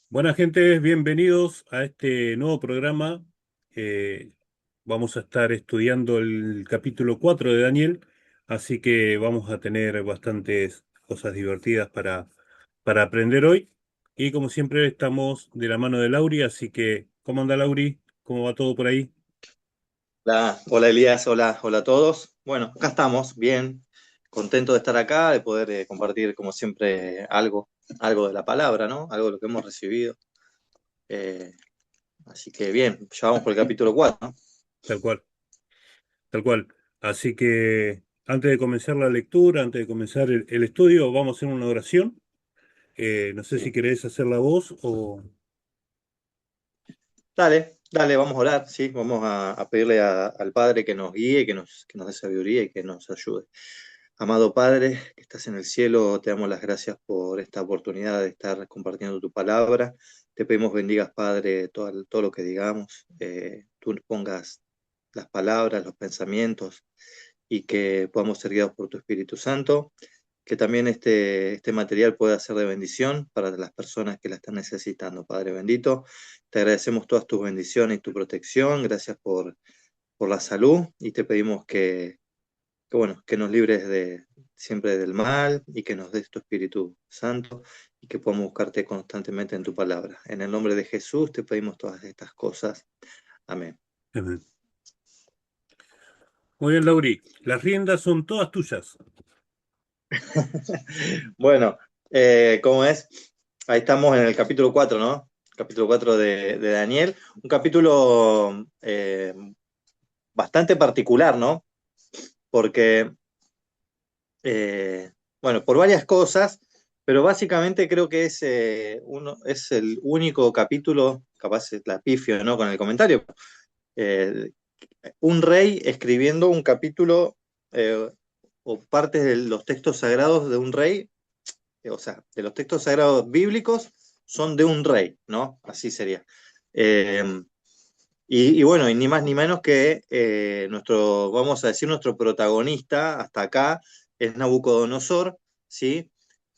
Buenas gente, bienvenidos a este nuevo programa. Eh, Vamos a estar estudiando el capítulo 4 de Daniel, así que vamos a tener bastantes cosas divertidas para aprender hoy. Y como siempre estamos de la mano de Lauri, así que, ¿cómo anda Lauri? ¿Cómo va todo por ahí? Hola Elías, hola a todos. Bueno, acá estamos, bien, contento de estar acá, de poder compartir como siempre algo de la palabra, ¿no? Algo de lo que hemos recibido. Eh, Así que bien, ya vamos por el capítulo 4, ¿no? Tal cual, tal cual. Así que antes de comenzar la lectura, antes de comenzar el estudio, vamos a hacer una oración. No sé si Sí. querés hacer la voz o... Dale, vamos a orar, sí, vamos a pedirle al Padre que nos guíe, que nos dé sabiduría y que nos ayude. Amado Padre, que estás en el cielo, te damos las gracias por esta oportunidad de estar compartiendo tu palabra. Te pedimos bendigas, Padre, todo lo que digamos. Tú pongas las palabras, los pensamientos y que podamos ser guiados por tu Espíritu Santo. Que también este material pueda ser de bendición para las personas que la están necesitando, Padre bendito. Te agradecemos todas tus bendiciones y tu protección. Gracias por la salud y te pedimos que nos libres siempre del mal y que nos des tu Espíritu Santo y que podamos buscarte constantemente en tu palabra. En el nombre de Jesús te pedimos todas estas cosas. Amén. Muy bien, Lauri. Las riendas son todas tuyas. Bueno, ¿cómo es? Ahí estamos en el capítulo 4, ¿no? Capítulo 4 de Daniel. Un capítulo bastante particular, ¿no? Porque, bueno, por varias cosas, pero básicamente creo que es el único capítulo, capaz es la pifio, ¿no? Con el comentario. eh, un rey escribiendo un capítulo o partes de los textos sagrados de un rey, o sea, de los textos sagrados bíblicos son de un rey, ¿no? Así sería. Eh, y bueno, y ni más ni menos que vamos a decir, nuestro protagonista hasta acá es Nabucodonosor, ¿sí?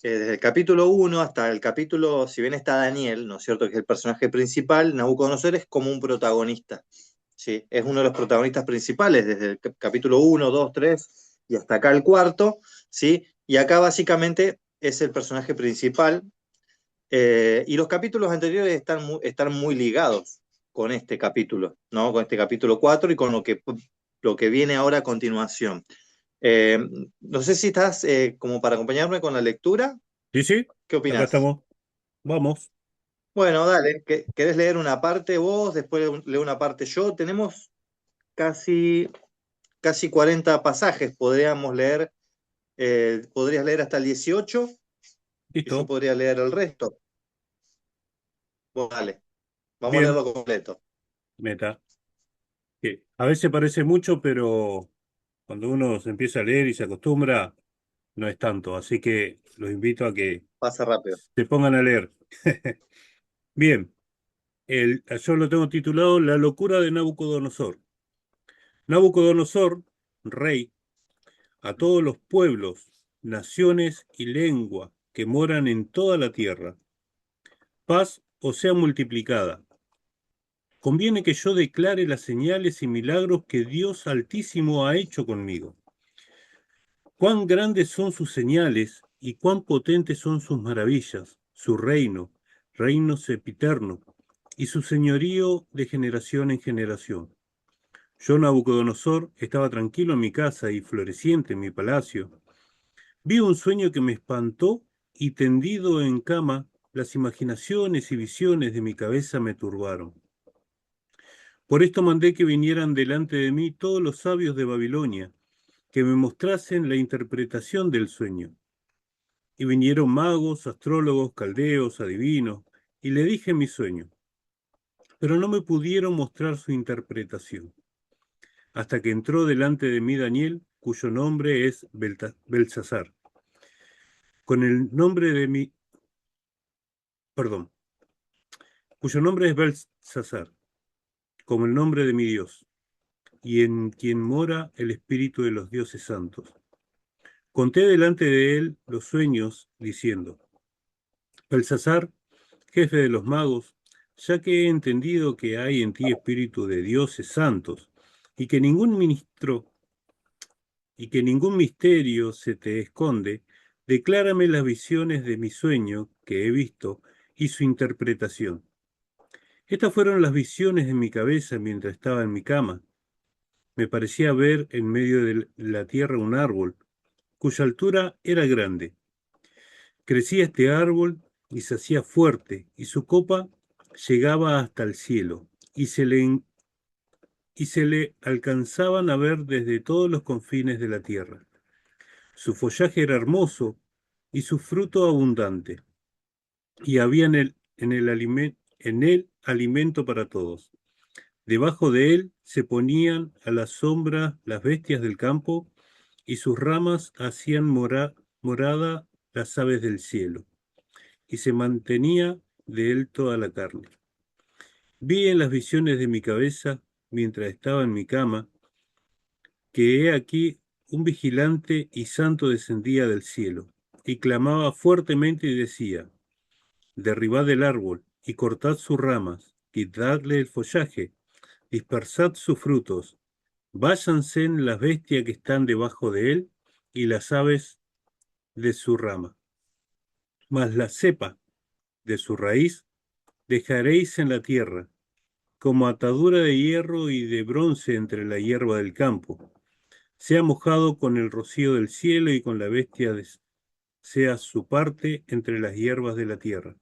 Desde el capítulo 1 hasta el capítulo, si bien está Daniel, ¿no es cierto?, que es el personaje principal, Nabucodonosor es como un protagonista, ¿sí? Es uno de los protagonistas principales desde el capítulo 1, 2, 3 y hasta acá el cuarto, ¿sí? Y acá básicamente es el personaje principal, y los capítulos anteriores están muy ligados con este capítulo, ¿no? Con este capítulo 4 y con lo que viene ahora a continuación. Eh, no sé si estás como para acompañarme con la lectura. ¿Sí, sí? ¿Qué Acá opinás? estamos. Vamos. Bueno, dale, ¿querés leer una parte vos? Después leo una parte yo. Tenemos casi, casi 40 pasajes. Podrías leer hasta el 18 y yo Listo. podría leer el resto. Vos dale, vamos a Bien. leerlo completo. Meta. Que a veces parece mucho, pero cuando uno se empieza a leer y se acostumbra, no es tanto. Así que los invito a que Pasa rápido. se pongan a leer. Bien. Yo lo tengo titulado La locura de Nabucodonosor. Nabucodonosor, rey, a todos los pueblos, naciones y lengua que moran en toda la tierra, paz os sea multiplicada. Conviene que yo declare las señales y milagros que Dios Altísimo ha hecho conmigo. Cuán grandes son sus señales y cuán potentes son sus maravillas, su reino sempiterno, y su señorío de generación en generación. Yo, Nabucodonosor, estaba tranquilo en mi casa y floreciente en mi palacio. Vi un sueño que me espantó y tendido en cama, las imaginaciones y visiones de mi cabeza me turbaron. Por esto mandé que vinieran delante de mí todos los sabios de Babilonia, que me mostrasen la interpretación del sueño. Y vinieron magos, astrólogos, caldeos, adivinos, y le dije mi sueño, pero no me pudieron mostrar su interpretación, hasta que entró delante de mí Daniel, cuyo nombre es Belsasar, con el nombre de mi, perdón, cuyo nombre es Belsasar, como el nombre de mi Dios, y en quien mora el espíritu de los dioses santos. Conté delante de él los sueños, diciendo, Belsasar, jefe de los magos, ya que he entendido que hay en ti espíritu de dioses santos, y que ningún ministro y que ningún misterio se te esconde, declárame las visiones de mi sueño que he visto y su interpretación. Estas fueron las visiones de mi cabeza mientras estaba en mi cama. Me parecía ver en medio de la tierra un árbol, cuya altura era grande. Crecía este árbol y se hacía fuerte, y su copa llegaba hasta el cielo, y se le alcanzaban a ver desde todos los confines de la tierra. Su follaje era hermoso y su fruto abundante, y había en él alimento para todos. Debajo de él se ponían a la sombra las bestias del campo, y sus ramas hacían morada las aves del cielo, y se mantenía de él toda la carne. Vi en las visiones de mi cabeza, mientras estaba en mi cama, que he aquí un vigilante y santo descendía del cielo, y clamaba fuertemente y decía: derribad el árbol, y cortad sus ramas, quitadle el follaje, dispersad sus frutos, váyanse las bestias que están debajo de él, y las aves de su rama. Mas la cepa de su raíz dejaréis en la tierra, como atadura de hierro y de bronce entre la hierba del campo. Sea mojado con el rocío del cielo y con la bestia sea su parte entre las hierbas de la tierra.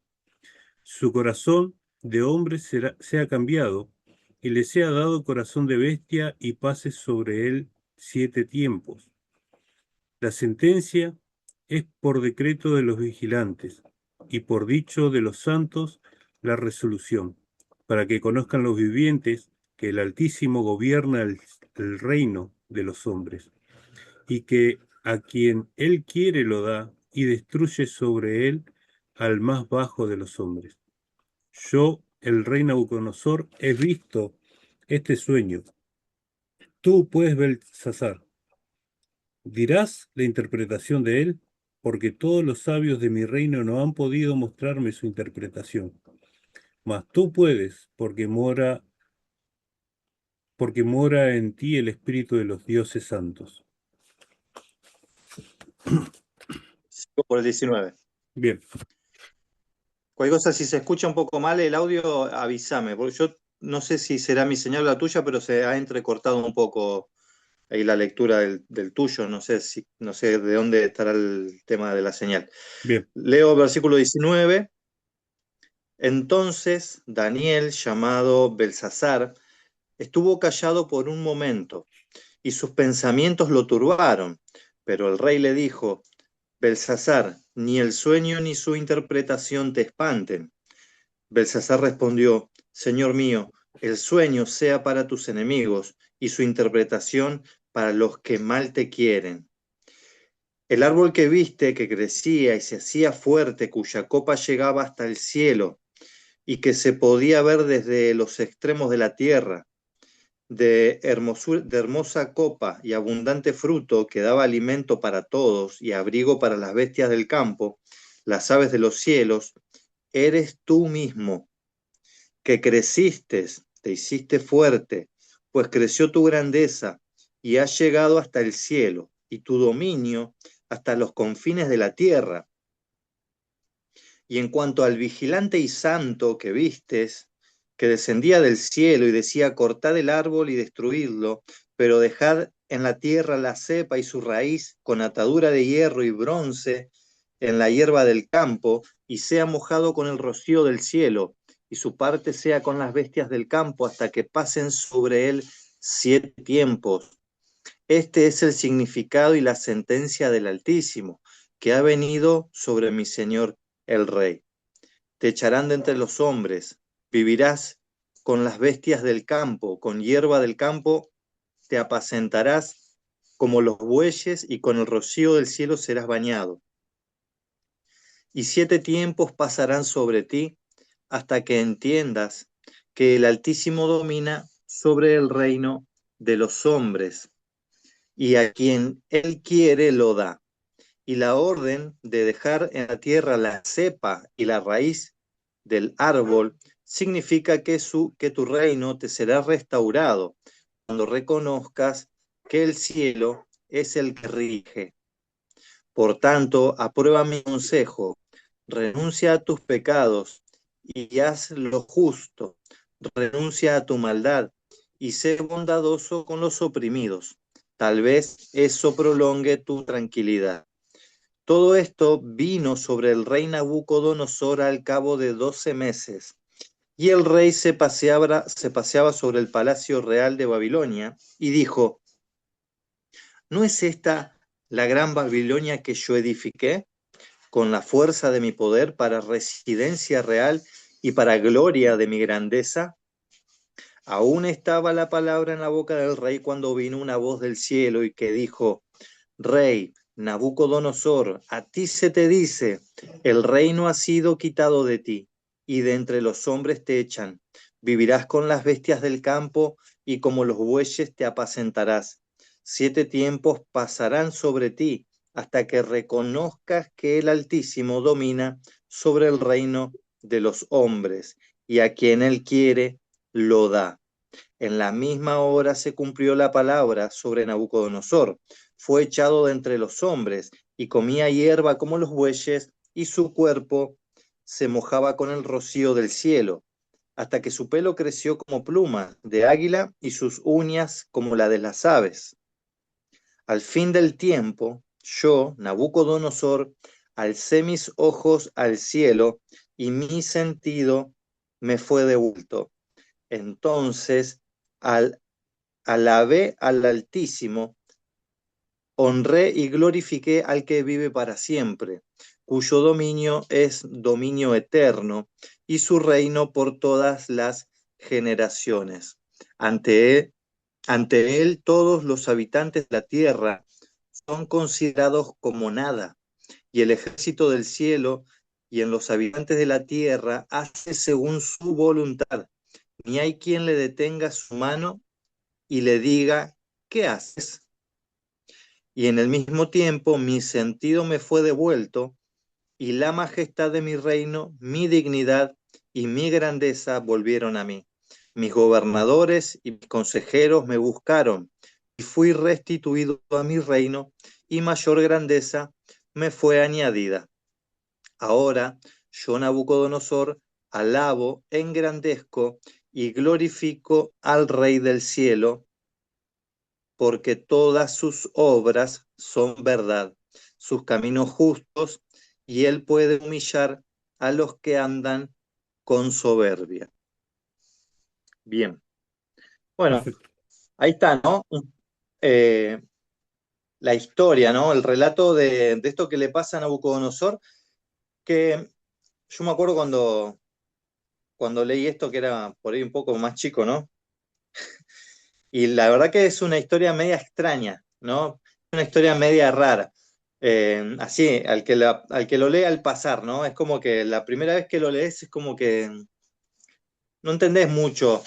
Su corazón de hombre sea cambiado, y le sea dado corazón de bestia, y pase sobre él 7 tiempos. La sentencia es por decreto de los vigilantes, y por dicho de los santos la resolución, para que conozcan los vivientes que el Altísimo gobierna el reino de los hombres, y que a quien él quiere lo da, y destruye sobre él al más bajo de los hombres. Yo, el rey Nabucodonosor, he visto este sueño. Tú, pues, Belsasar, dirás la interpretación de él, porque todos los sabios de mi reino no han podido mostrarme su interpretación. Mas tú puedes, porque mora en ti el espíritu de los dioses santos. Sigo por el 19. Bien, Cualquier cosa, si se escucha un poco mal el audio, avísame, porque yo no sé si será mi señal o la tuya, pero se ha entrecortado un poco ahí la lectura del tuyo, no sé de dónde estará el tema de la señal. bien. Leo versículo 19. Entonces Daniel, llamado Belsasar, estuvo callado por un momento, y sus pensamientos lo turbaron. Pero el rey le dijo: Belsasar, ni el sueño ni su interpretación te espanten. Belsasar respondió: Señor mío, el sueño sea para tus enemigos, y su interpretación para los que mal te quieren. El árbol que viste, que crecía y se hacía fuerte, cuya copa llegaba hasta el cielo, y que se podía ver desde los extremos de la tierra, de hermosa copa y abundante fruto, que daba alimento para todos y abrigo para las bestias del campo, las aves de los cielos, eres tú mismo, que creciste, te hiciste fuerte, pues creció tu grandeza y has llegado hasta el cielo, y tu dominio hasta los confines de la tierra. Y en cuanto al vigilante y santo que vistes, que descendía del cielo y decía: cortad el árbol y destruidlo, pero dejad en la tierra la cepa y su raíz, con atadura de hierro y bronce en la hierba del campo, y sea mojado con el rocío del cielo, y su parte sea con las bestias del campo, hasta que pasen sobre él 7 tiempos. Este es el significado y la sentencia del Altísimo, que ha venido sobre mi señor el rey. Te echarán de entre los hombres, vivirás con las bestias del campo, con hierba del campo te apacentarás como los bueyes, y con el rocío del cielo serás bañado. Y 7 tiempos pasarán sobre ti, hasta que entiendas que el Altísimo domina sobre el reino de los hombres, y a quien él quiere lo da. Y la orden de dejar en la tierra la cepa y la raíz del árbol, significa que tu reino te será restaurado cuando reconozcas que el cielo es el que rige. Por tanto, aprueba mi consejo, renuncia a tus pecados y haz lo justo, renuncia a tu maldad y sé bondadoso con los oprimidos. Tal vez eso prolongue tu tranquilidad. Todo esto vino sobre el rey Nabucodonosor al cabo de 12 meses, y el rey se paseaba sobre el palacio real de Babilonia y dijo, ¿no es esta la gran Babilonia que yo edifiqué con la fuerza de mi poder para residencia real y para gloria de mi grandeza? Aún estaba la palabra en la boca del rey cuando vino una voz del cielo y que dijo, Rey Nabucodonosor, a ti se te dice, el reino ha sido quitado de ti, y de entre los hombres te echan. Vivirás con las bestias del campo, y como los bueyes te apacentarás. 7 tiempos pasarán sobre ti, hasta que reconozcas que el Altísimo domina sobre el reino de los hombres, y a quien él quiere, lo da. En la misma hora se cumplió la palabra sobre Nabucodonosor. Fue echado de entre los hombres y comía hierba como los bueyes, y su cuerpo se mojaba con el rocío del cielo, hasta que su pelo creció como pluma de águila y sus uñas como la de las aves. Al fin del tiempo, yo, Nabucodonosor, alcé mis ojos al cielo y mi sentido me fue devuelto. Entonces, al alabé al Altísimo, honré y glorifiqué al que vive para siempre, cuyo dominio es dominio eterno y su reino por todas las generaciones. Ante él, ante él todos los habitantes de la tierra son considerados como nada, y el ejército del cielo y en los habitantes de la tierra hace según su voluntad. Ni hay quien le detenga su mano y le diga, ¿qué haces? Y en el mismo tiempo mi sentido me fue devuelto, y la majestad de mi reino, mi dignidad y mi grandeza volvieron a mí. Mis gobernadores y mis consejeros me buscaron, y fui restituido a mi reino, y mayor grandeza me fue añadida. Ahora yo, Nabucodonosor, alabo, engrandezco y glorifico al Rey del cielo, porque todas sus obras son verdad, sus caminos justos, y él puede humillar a los que andan con soberbia. Bien, bueno, Perfecto. ahí está, ¿no? Eh, la historia, ¿no? El relato de esto que le pasa a Nabucodonosor, que yo me acuerdo cuando leí esto, que era por ahí un poco más chico, ¿no? Y la verdad que es una historia media extraña, ¿no? Una historia media rara. Así, al que lo lee al pasar, ¿no? Es como que la primera vez que lo lees es como que no entendés mucho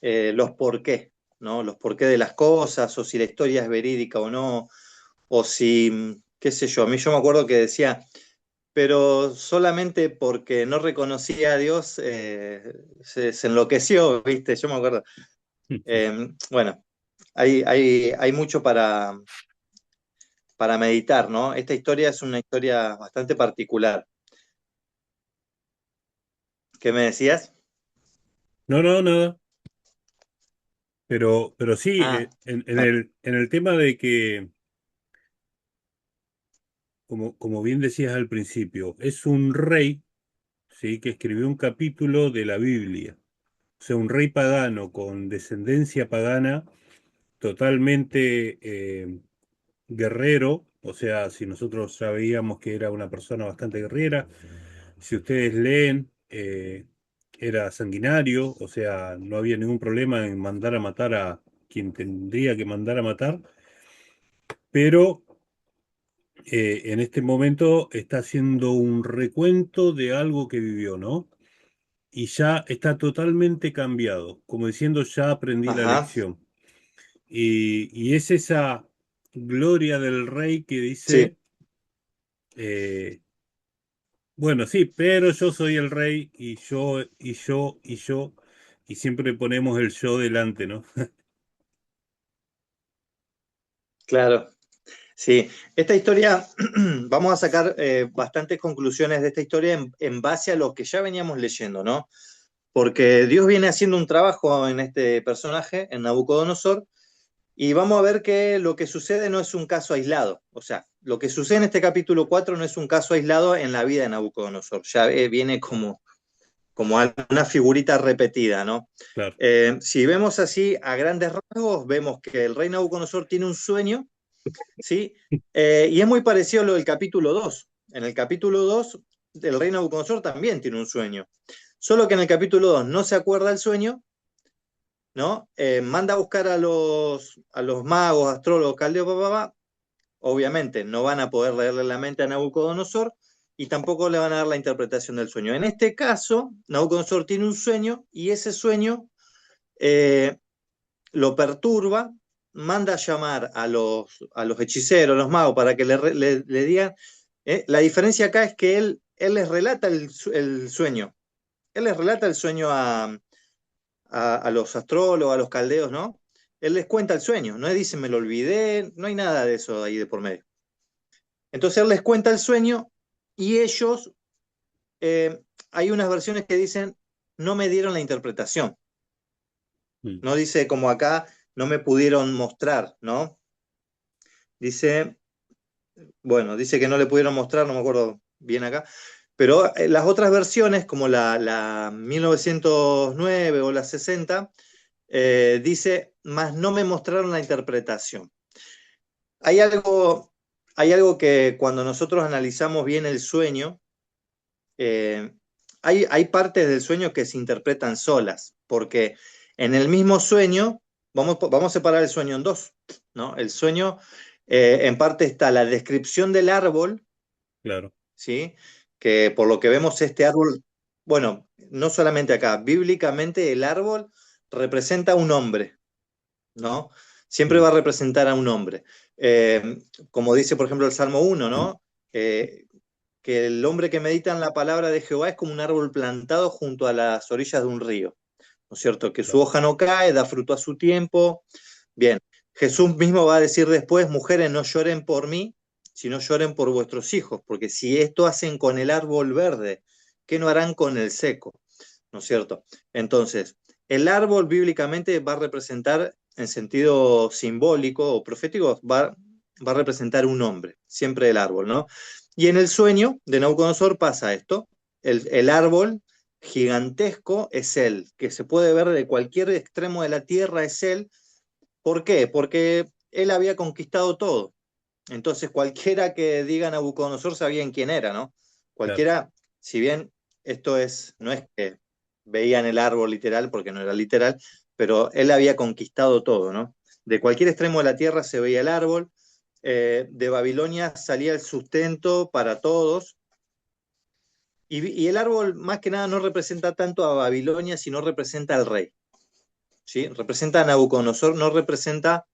los por qué, ¿no? Los por qué de las cosas, o si la historia es verídica o no, o si, qué sé yo, a mí yo me acuerdo que decía, pero solamente porque no reconocía a Dios se enloqueció, ¿viste? Yo me acuerdo. Bueno, hay mucho para meditar, ¿no? Esta historia es una historia bastante particular. ¿Qué me decías? No, no, nada. Pero sí, Ah, en el tema de que, como bien decías al principio, es un rey, ¿sí? Que escribió un capítulo de la Biblia. O sea, un rey pagano con descendencia pagana, totalmente guerrero. O sea, si nosotros sabíamos que era una persona bastante guerrera, si ustedes leen, era sanguinario, o sea, no había ningún problema en mandar a matar a quien tendría que mandar a matar, pero en este momento está haciendo un recuento de algo que vivió, ¿no? Y ya está totalmente cambiado, como diciendo, ya aprendí la ajá, lección. Y es esa gloria del rey que sí, dice, eh, Bueno, sí, pero yo soy el rey y yo, y yo, y yo, y siempre ponemos el yo delante, ¿no? Claro, sí. Esta historia, vamos a sacar bastantes conclusiones de esta historia en base a lo que ya veníamos leyendo, ¿no? Porque Dios viene haciendo un trabajo en este personaje, en Nabucodonosor, y vamos a ver que lo que sucede no es un caso aislado. O sea, lo que sucede en este capítulo 4 no es un caso aislado en la vida de Nabucodonosor. Ya viene como una figurita repetida, ¿no? Claro. Si vemos así a grandes rasgos, vemos que el rey Nabucodonosor tiene un sueño, ¿sí? Y es muy parecido a lo del capítulo 2. En el capítulo 2, el rey Nabucodonosor también tiene un sueño. Solo que en el capítulo 2 no se acuerda el sueño, ¿no? Manda a buscar a los magos, astrólogos, caldeos, papá. Obviamente no van a poder leerle la mente a Nabucodonosor y tampoco le van a dar la interpretación del sueño. En este caso, Nabucodonosor tiene un sueño y ese sueño eh, lo perturba, manda a llamar a los hechiceros, a los magos, para que le digan. La diferencia acá es que él les relata el sueño. Él les relata el sueño a los astrólogos, a los caldeos, ¿no? Él les cuenta el sueño, no le dice me lo olvidé, no hay nada de eso ahí de por medio. Entonces él les cuenta el sueño y ellos, eh, hay unas versiones que dicen, no me dieron la interpretación. Mm. No dice como acá, no me pudieron mostrar, ¿no? Dice, bueno, dice que no le pudieron mostrar, no me acuerdo bien acá, pero las otras versiones, como la 1909 o la 60, dice, más no me mostraron la interpretación. Hay algo, hay algo que cuando nosotros analizamos bien el sueño, eh, hay partes del sueño que se interpretan solas, porque en el mismo sueño, vamos a separar el sueño en dos, ¿no? El sueño, en parte está la descripción del árbol, Claro. ¿sí? Que por lo que vemos este árbol, bueno, no solamente acá, bíblicamente el árbol representa un hombre, ¿no? Siempre Mm. va a representar a un hombre. Eh, Como dice, por ejemplo, el Salmo 1, ¿no? Que el hombre que medita en la palabra de Jehová es como un árbol plantado junto a las orillas de un río, ¿no es cierto? Que su Claro. hoja no cae, da fruto a su tiempo. Bien, Jesús mismo va a decir después, mujeres, no lloren por mí, sino lloren por vuestros hijos, porque si esto hacen con el árbol verde, ¿qué no harán con el seco? ¿No es cierto? Entonces, el árbol bíblicamente va a representar, en sentido simbólico o profético, va a representar un hombre, siempre el árbol, ¿no? Y en el sueño de Nabucodonosor pasa esto, el árbol gigantesco es él, que se puede ver de cualquier extremo de la tierra es él. ¿Por qué? Porque él había conquistado todo. Entonces cualquiera que diga Nabucodonosor sabían quién era, ¿no? Claro. Cualquiera, si bien esto es, no es que veían el árbol literal, porque no era literal, pero él había conquistado todo, ¿no? De cualquier extremo de la tierra se veía el árbol, de Babilonia salía el sustento para todos, y el árbol más que nada no representa tanto a Babilonia, sino representa al rey, ¿sí? Representa a Nabucodonosor, no representa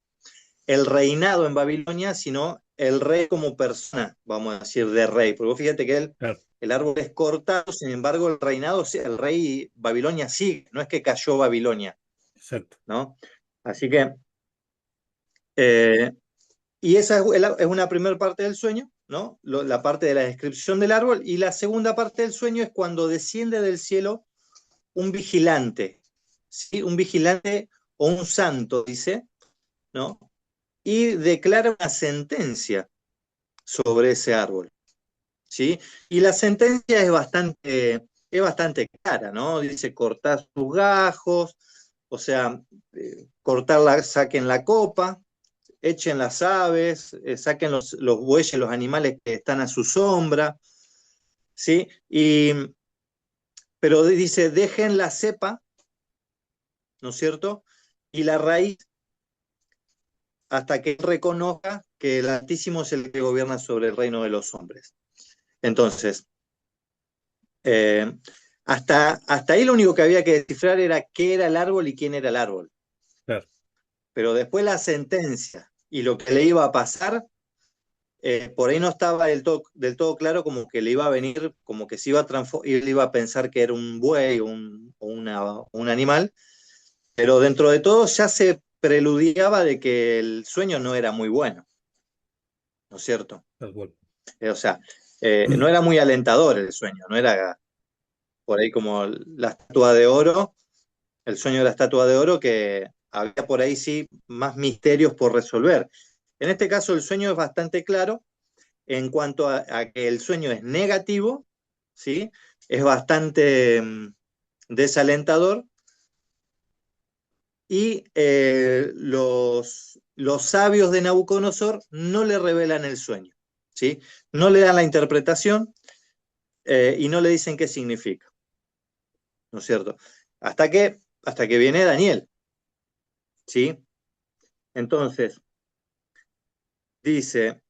el reinado en Babilonia, sino el rey como persona, vamos a decir, de rey. Porque vos fíjate que Claro. el árbol es cortado, sin embargo, el reinado, el rey Babilonia sigue, no es que cayó Babilonia, Exacto. ¿no? Así que, eh, y esa es una primera parte del sueño, ¿no? La parte de la descripción del árbol, y la segunda parte del sueño es cuando desciende del cielo un vigilante, ¿sí? Un vigilante o un santo, dice, ¿no? Y declara una sentencia sobre ese árbol, ¿sí? Y la sentencia es bastante clara, ¿no? Dice cortar sus gajos, o sea, saquen la copa, echen las aves, saquen los bueyes, los animales que están a su sombra, ¿sí? Pero dice, dejen la cepa, ¿no es cierto? Y la raíz hasta que reconozca que el Altísimo es el que gobierna sobre el reino de los hombres. Entonces, Eh, hasta ahí lo único que había que descifrar era qué era el árbol y quién era el árbol. Claro. Pero después la sentencia y lo que le iba a pasar, por ahí no estaba del todo claro como que le iba a venir, como que se iba a él iba a pensar que era un buey o un animal, pero dentro de todo ya se preludiaba de que el sueño no era muy bueno, ¿no es cierto? tal cual. O sea, no era muy alentador el sueño, no era por ahí como la estatua de oro, el sueño de la estatua de oro, que había por ahí sí más misterios por resolver. En este caso el sueño es bastante claro en cuanto a que el sueño es negativo, ¿sí? Es bastante desalentador y los sabios de Nabucodonosor no le revelan el sueño, ¿sí? No le dan la interpretación y no le dicen qué significa, ¿no es cierto? Hasta que viene Daniel, ¿sí? Entonces, dice,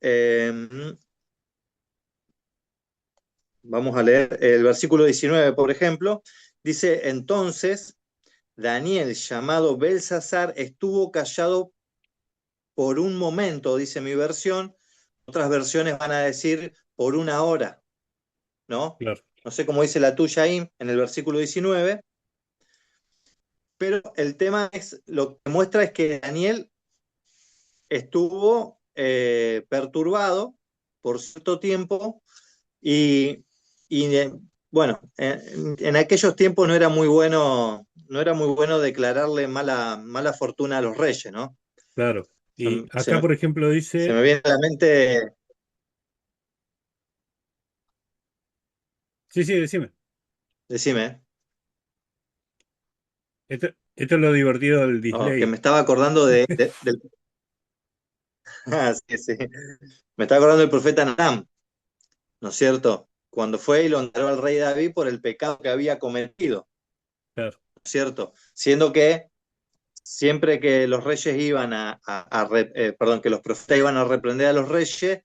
vamos a leer el versículo 19, por ejemplo, dice, entonces Daniel, llamado Belsasar, estuvo callado por un momento, dice mi versión. Otras versiones van a decir por una hora, ¿no? Claro. No sé cómo dice la tuya ahí en el versículo 19, pero el tema es, lo que muestra es que Daniel estuvo perturbado por cierto tiempo y, y bueno, en aquellos tiempos no era muy bueno declararle mala fortuna a los reyes, ¿no? Claro. Y Se acá, me, por ejemplo, se dice, me viene a la mente, sí, sí, decime. decime, Esto es lo divertido del que display. me estaba acordando del... Ah, sí, sí. Me estaba acordando del profeta Natán, ¿no es cierto? Cuando fue y lo encargó al rey David por el pecado que había cometido, Claro, ¿no es cierto? Siendo que siempre que los reyes iban perdón, que los profetas iban a reprender a los reyes,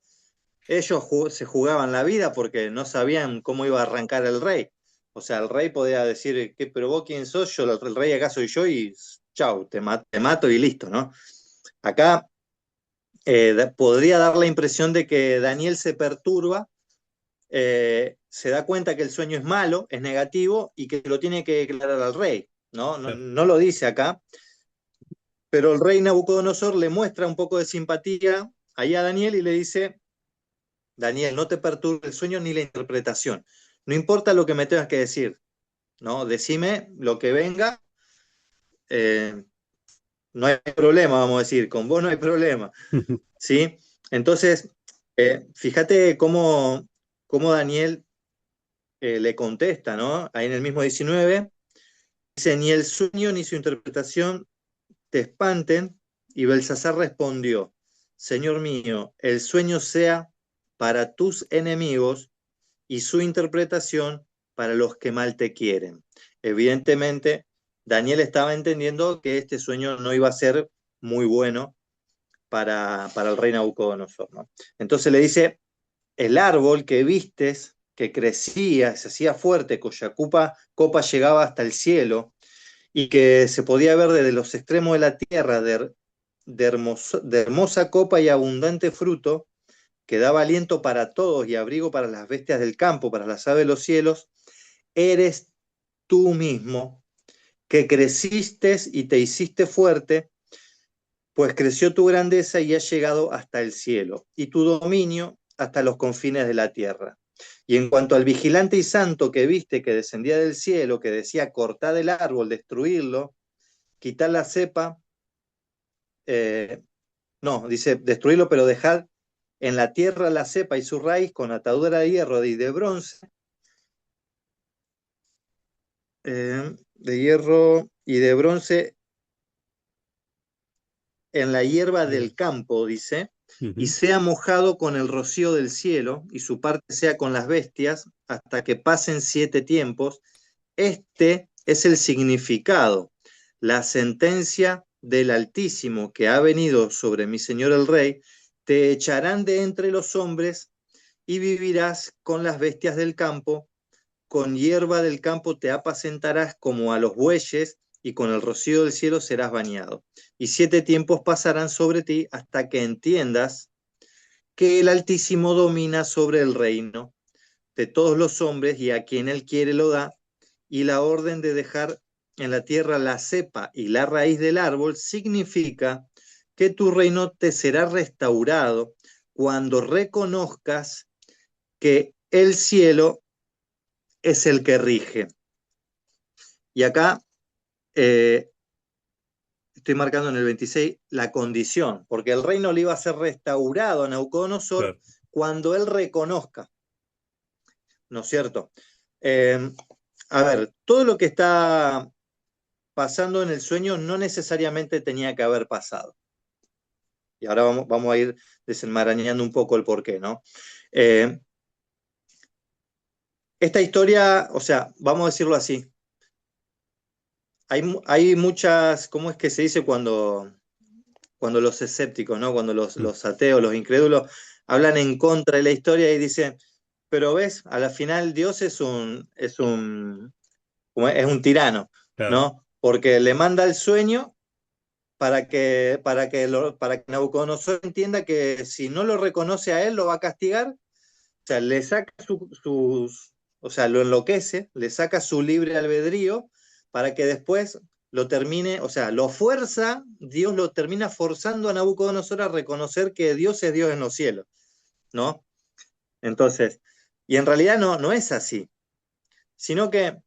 ellos se jugaban la vida porque no sabían cómo iba a arrancar el rey. O sea, el rey podía decir, ¿qué, pero vos quién sos? Yo, el rey acá soy yo y chau, te mato y listo, ¿no? Acá podría dar la impresión de que Daniel se perturba, se da cuenta que el sueño es malo, es negativo y que lo tiene que declarar al rey, ¿no? No, claro. no lo dice acá, pero el rey Nabucodonosor le muestra un poco de simpatía ahí a Daniel y le dice, Daniel, no te perturbe el sueño ni la interpretación. No importa lo que me tengas que decir, ¿no? Decime lo que venga, eh, no hay problema, vamos a decir, con vos no hay problema, ¿sí? Entonces, fíjate cómo Daniel le contesta, ¿no? Ahí en el mismo 19, dice, ni el sueño ni su interpretación te espanten, y Belsasar respondió, Señor mío, el sueño sea para tus enemigos y su interpretación para los que mal te quieren. Evidentemente, Daniel estaba entendiendo que este sueño no iba a ser muy bueno para el rey Nabucodonosor, ¿no? Entonces le dice, el árbol que vistes, que crecía, se hacía fuerte, cuya copa llegaba hasta el cielo, y que se podía ver desde los extremos de la tierra, de hermosa copa y abundante fruto, que daba aliento para todos y abrigo para las bestias del campo, para las aves de los cielos, eres tú mismo, que creciste y te hiciste fuerte, pues creció tu grandeza y has llegado hasta el cielo, y tu dominio hasta los confines de la tierra. Y en cuanto al vigilante y santo que viste que descendía del cielo, que decía, cortad el árbol, destruirlo, quitar la cepa, eh, no, dice, destruirlo, pero dejad en la tierra la cepa y su raíz con atadura de hierro y de bronce, de hierro y de bronce en la hierba Bien. del campo, dice, y Ujú. sea mojado con el rocío del cielo, y su parte sea con las bestias, hasta que pasen 7 tiempos. Este es el significado, la sentencia del Altísimo que ha venido sobre mi señor el rey, te echarán de entre los hombres y vivirás con las bestias del campo, con hierba del campo te apacentarás como a los bueyes, y con el rocío del cielo serás bañado. Y 7 tiempos pasarán sobre ti hasta que entiendas que el Altísimo domina sobre el reino de todos los hombres y a quien él quiere lo da, y la orden de dejar en la tierra la cepa y la raíz del árbol significa que tu reino te será restaurado cuando reconozcas que el cielo es el que rige. Y acá estoy marcando en el 26 la condición, porque el reino le iba a ser restaurado a Nabucodonosor claro, cuando él reconozca, ¿no es cierto? Eh, a ver, todo lo que está pasando en el sueño no necesariamente tenía que haber pasado. Y ahora vamos a ir desenmarañando un poco el porqué, ¿no? Eh, esta historia, o sea, vamos a decirlo así, hay muchas, ¿cómo es que se dice cuando los escépticos, ¿no? Cuando mm, los ateos, los incrédulos, hablan en contra de la historia y dicen, pero ves, a la final Dios es un tirano, claro, ¿no? Porque le manda el sueño para que Nabucodonosor entienda que si no lo reconoce a él, lo va a castigar. O sea, le saca o sea, lo enloquece, le saca su libre albedrío para que después lo termine, o sea, lo fuerza, Dios lo termina forzando a Nabucodonosor a reconocer que Dios es Dios en los cielos, ¿no? Entonces, y en realidad no es así, sino que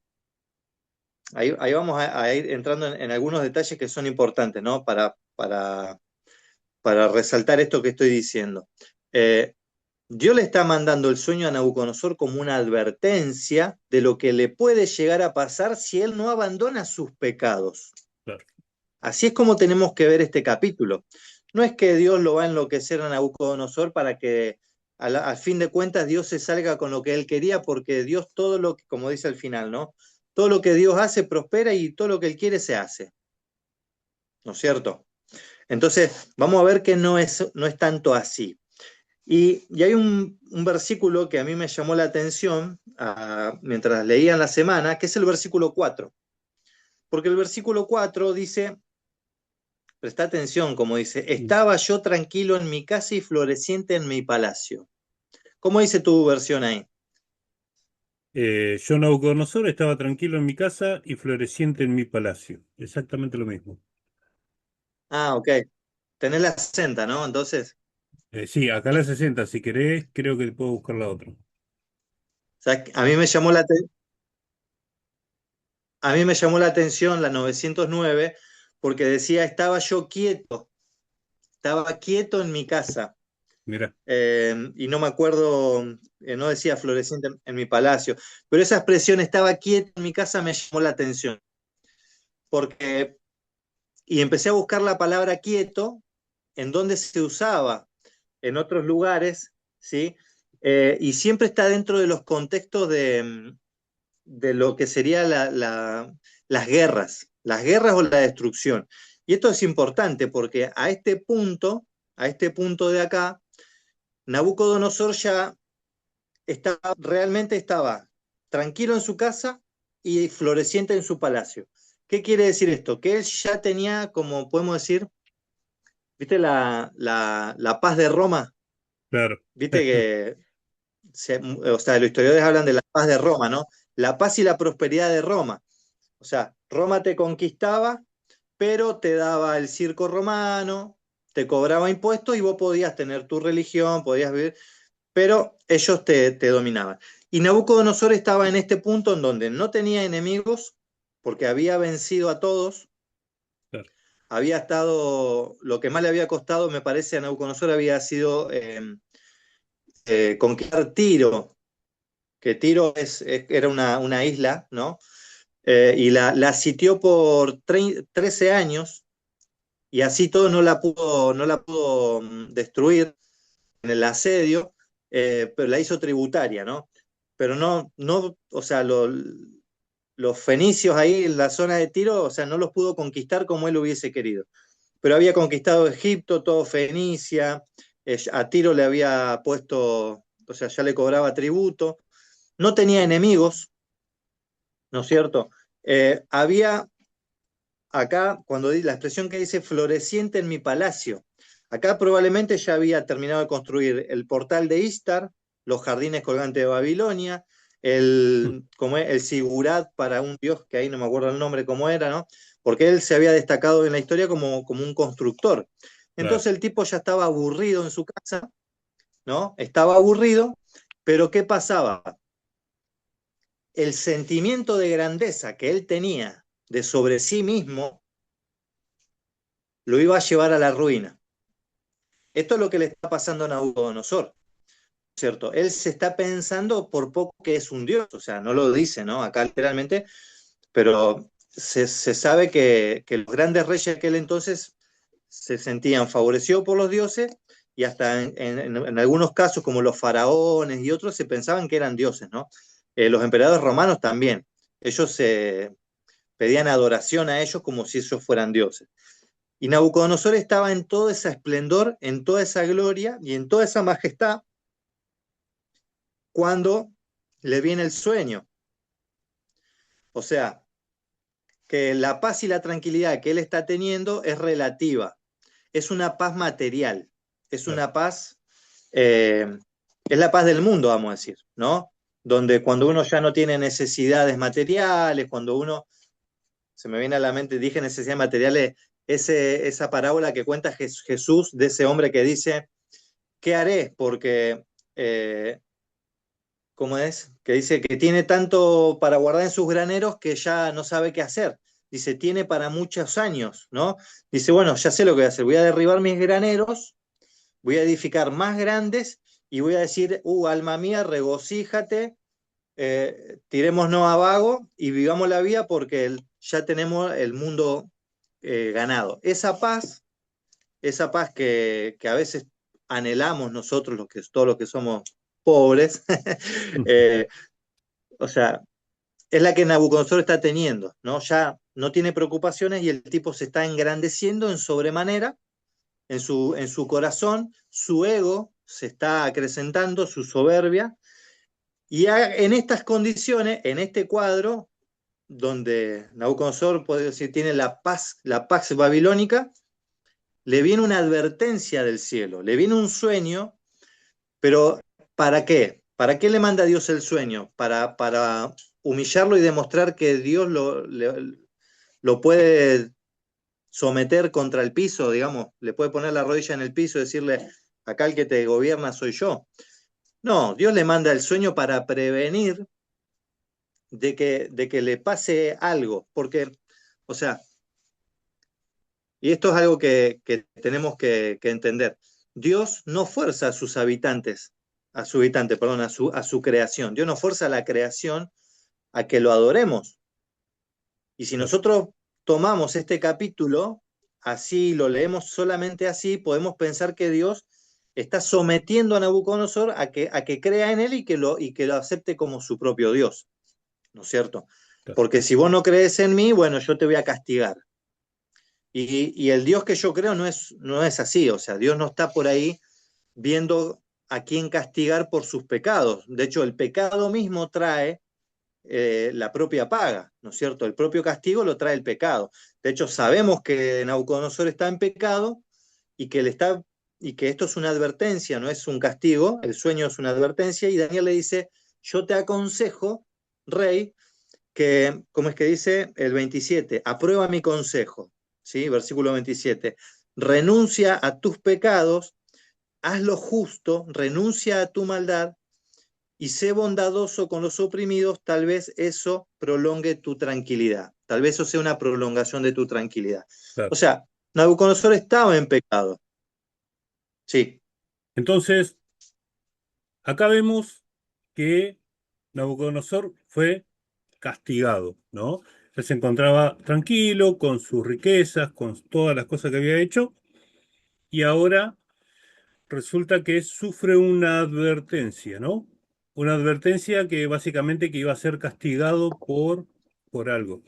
ahí vamos a ir entrando en algunos detalles que son importantes, ¿no? Para resaltar esto que estoy diciendo. Eh, Dios le está mandando el sueño a Nabucodonosor como una advertencia de lo que le puede llegar a pasar si él no abandona sus pecados. claro. Así es como tenemos que ver este capítulo. No es que Dios lo va a enloquecer a Nabucodonosor para que al fin de cuentas Dios se salga con lo que él quería, porque Dios todo lo que, como dice al final, ¿no? Todo lo que Dios hace prospera y todo lo que él quiere se hace, ¿no es cierto? Entonces, vamos a ver que no es tanto así. Y hay un versículo que a mí me llamó la atención mientras leía en la semana, que es el versículo 4. Porque el versículo 4 dice, presta atención, como dice, estaba yo tranquilo en mi casa y floreciente en mi palacio. ¿Cómo dice tu versión ahí? Yo, Nabucodonosor, estaba tranquilo en mi casa y floreciente en mi palacio. Exactamente lo mismo. Ah, ok. Tenés la 60, ¿no? Entonces, Sí, acá la 60, si querés, creo que puedo buscar la otra. o sea, a mí me llamó la atención la 909 porque decía, estaba quieto en mi casa. Mira, Y no me acuerdo, no decía floreciente en mi palacio, pero esa expresión estaba quieta en mi casa me llamó la atención, porque, y empecé a buscar la palabra quieto, en donde se usaba en otros lugares, ¿sí? Y siempre está dentro de los contextos de lo que sería las guerras o la destrucción. Y esto es importante porque a este punto de acá, Nabucodonosor ya realmente estaba tranquilo en su casa y floreciente en su palacio. ¿Qué quiere decir esto? Que él ya tenía, como podemos decir, ¿viste la paz de Roma? claro, ¿Viste que, o sea, los historiadores hablan de la paz de Roma, ¿no? La paz y la prosperidad de Roma. O sea, Roma te conquistaba, pero te daba el circo romano, te cobraba impuestos y vos podías tener tu religión, podías vivir, pero ellos te dominaban. Y Nabucodonosor estaba en este punto en donde no tenía enemigos, porque había vencido a todos, claro. había estado, lo que más le había costado, me parece, a Nabucodonosor había sido conquistar Tiro, que Tiro era una isla, ¿no? Y la sitió por 13 años, y así todo no la pudo destruir en el asedio, pero la hizo tributaria, ¿no? Pero o sea, los fenicios ahí en la zona de Tiro, o sea, no los pudo conquistar como él hubiese querido. Pero había conquistado Egipto, todo Fenicia, a Tiro le había puesto, o sea, ya le cobraba tributo, no tenía enemigos, ¿no es cierto? Había acá, cuando la expresión que dice floreciente en mi palacio, Acá probablemente ya había terminado de construir el portal de Istar, los jardines colgantes de Babilonia, el Sigurat para un dios que ahí no me acuerdo el nombre cómo era, ¿no? Porque él se había destacado en la historia como un constructor. Claro, Entonces el tipo ya estaba aburrido en su casa, ¿no? Estaba aburrido, pero ¿qué pasaba? El sentimiento de grandeza que él tenía de sobre sí mismo lo iba a llevar a la ruina. Esto es lo que le está pasando a Nabucodonosor, ¿cierto? Él se está pensando por poco que es un dios, o sea, no lo dice, ¿no? Acá literalmente, pero se sabe que los grandes reyes de aquel entonces se sentían favorecidos por los dioses y hasta en algunos casos, como los faraones y otros, se pensaban que eran dioses, ¿no? Los emperadores romanos también. Ellos se pedían adoración a ellos como si ellos fueran dioses. Y Nabucodonosor estaba en todo ese esplendor, en toda esa gloria y en toda esa majestad cuando le viene el sueño. O sea, que la paz y la tranquilidad que él está teniendo es relativa, es una paz material, es claro. una paz, eh, es la paz del mundo, vamos a decir, ¿no? Donde cuando uno ya no tiene necesidades materiales, cuando uno, se me viene a la mente, dije necesidades materiales, esa parábola que cuenta Jesús de ese hombre que dice, ¿qué haré? Porque ¿cómo es? Que dice que tiene tanto para guardar en sus graneros que ya no sabe qué hacer. Dice, tiene para muchos años, ¿no? Dice, bueno, ya sé lo que voy a hacer. Voy a derribar mis graneros, voy a edificar más grandes y voy a decir, alma mía, regocíjate, tirémonos a vago y vivamos la vida porque ya tenemos el mundo ganado. Esa paz que a veces anhelamos nosotros, todos los que somos pobres, eh, o sea, es la que Nabucodonosor está teniendo, ¿no? Ya no tiene preocupaciones y el tipo se está engrandeciendo en sobremanera, en su corazón, su ego se está acrecentando, su soberbia, y en estas condiciones, en este cuadro, donde Nabucodonosor, puede decir, tiene la paz babilónica, le viene una advertencia del cielo, le viene un sueño, pero ¿para qué? ¿Para qué le manda Dios el sueño? Para humillarlo y demostrar que Dios lo puede someter contra el piso, digamos, le puede poner la rodilla en el piso y decirle, acá el que te gobierna soy yo. No, Dios le manda el sueño para prevenir de que le pase algo, porque, o sea, y esto es algo que tenemos que entender. Dios no fuerza a sus habitantes, a su habitante, perdón, a su creación. Dios no fuerza a la creación a que lo adoremos. Y si Claro. nosotros tomamos este capítulo, así lo leemos solamente así, podemos pensar que Dios está sometiendo a Nabucodonosor a que crea en él y que lo acepte como su propio Dios, ¿no es cierto? Claro. Porque si vos no crees en mí, bueno, yo te voy a castigar. Y el Dios que yo creo no es así, o sea, Dios no está por ahí viendo a quién castigar por sus pecados. De hecho, el pecado mismo trae la propia paga, ¿no es cierto? El propio castigo lo trae el pecado. De hecho, sabemos que Nabucodonosor está en pecado y que esto es una advertencia, no es un castigo, el sueño es una advertencia, y Daniel le dice, yo te aconsejo, rey, que, ¿cómo es que dice? El 27, aprueba mi consejo, ¿sí? Versículo 27, renuncia a tus pecados, haz lo justo, renuncia a tu maldad y sé bondadoso con los oprimidos, tal vez eso prolongue tu tranquilidad, tal vez eso sea una prolongación de tu tranquilidad. Claro. O sea, Nabucodonosor estaba en pecado, sí, Entonces, acá vemos que Nabucodonosor fue castigado, ¿no? Él se encontraba tranquilo con sus riquezas, con todas las cosas que había hecho, y ahora resulta que sufre una advertencia, ¿no? Una advertencia que básicamente que iba a ser castigado por algo.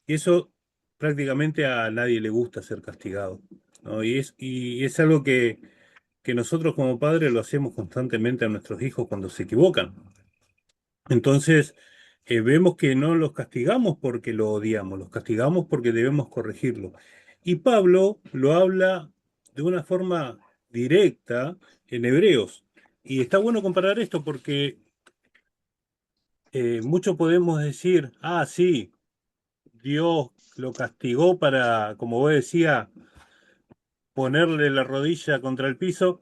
Y eso prácticamente a nadie le gusta ser castigado, ¿no? Y es algo que nosotros como padres lo hacemos constantemente a nuestros hijos cuando se equivocan. Entonces, vemos que no los castigamos porque lo odiamos, los castigamos porque debemos corregirlo. Y Pablo lo habla de una forma directa en Hebreos. Y está bueno comparar esto porque mucho podemos decir, ah, sí, Dios lo castigó para, como vos decía, ponerle la rodilla contra el piso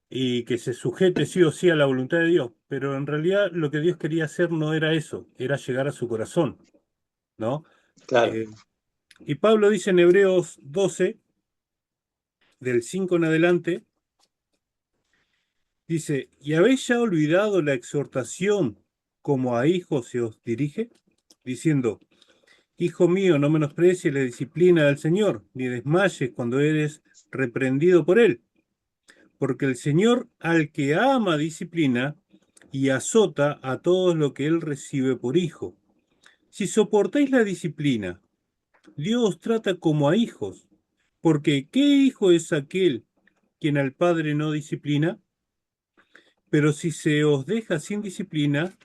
y que se sujete sí o sí a la voluntad de Dios. Pero en realidad lo que Dios quería hacer no era eso, era llegar a su corazón, ¿no? Claro, Eh, y Pablo dice en Hebreos 12, del 5 en adelante, dice, ¿y habéis ya olvidado la exhortación como a hijos se os dirige? Diciendo, Hijo mío, no menosprecies la disciplina del Señor, ni desmayes cuando eres reprendido por Él, porque el Señor al que ama disciplina y azota a todos lo que Él recibe por hijo. Si soportáis la disciplina, Dios os trata como a hijos, porque ¿qué hijo es aquel quien al Padre no disciplina? Pero si se os deja sin disciplina,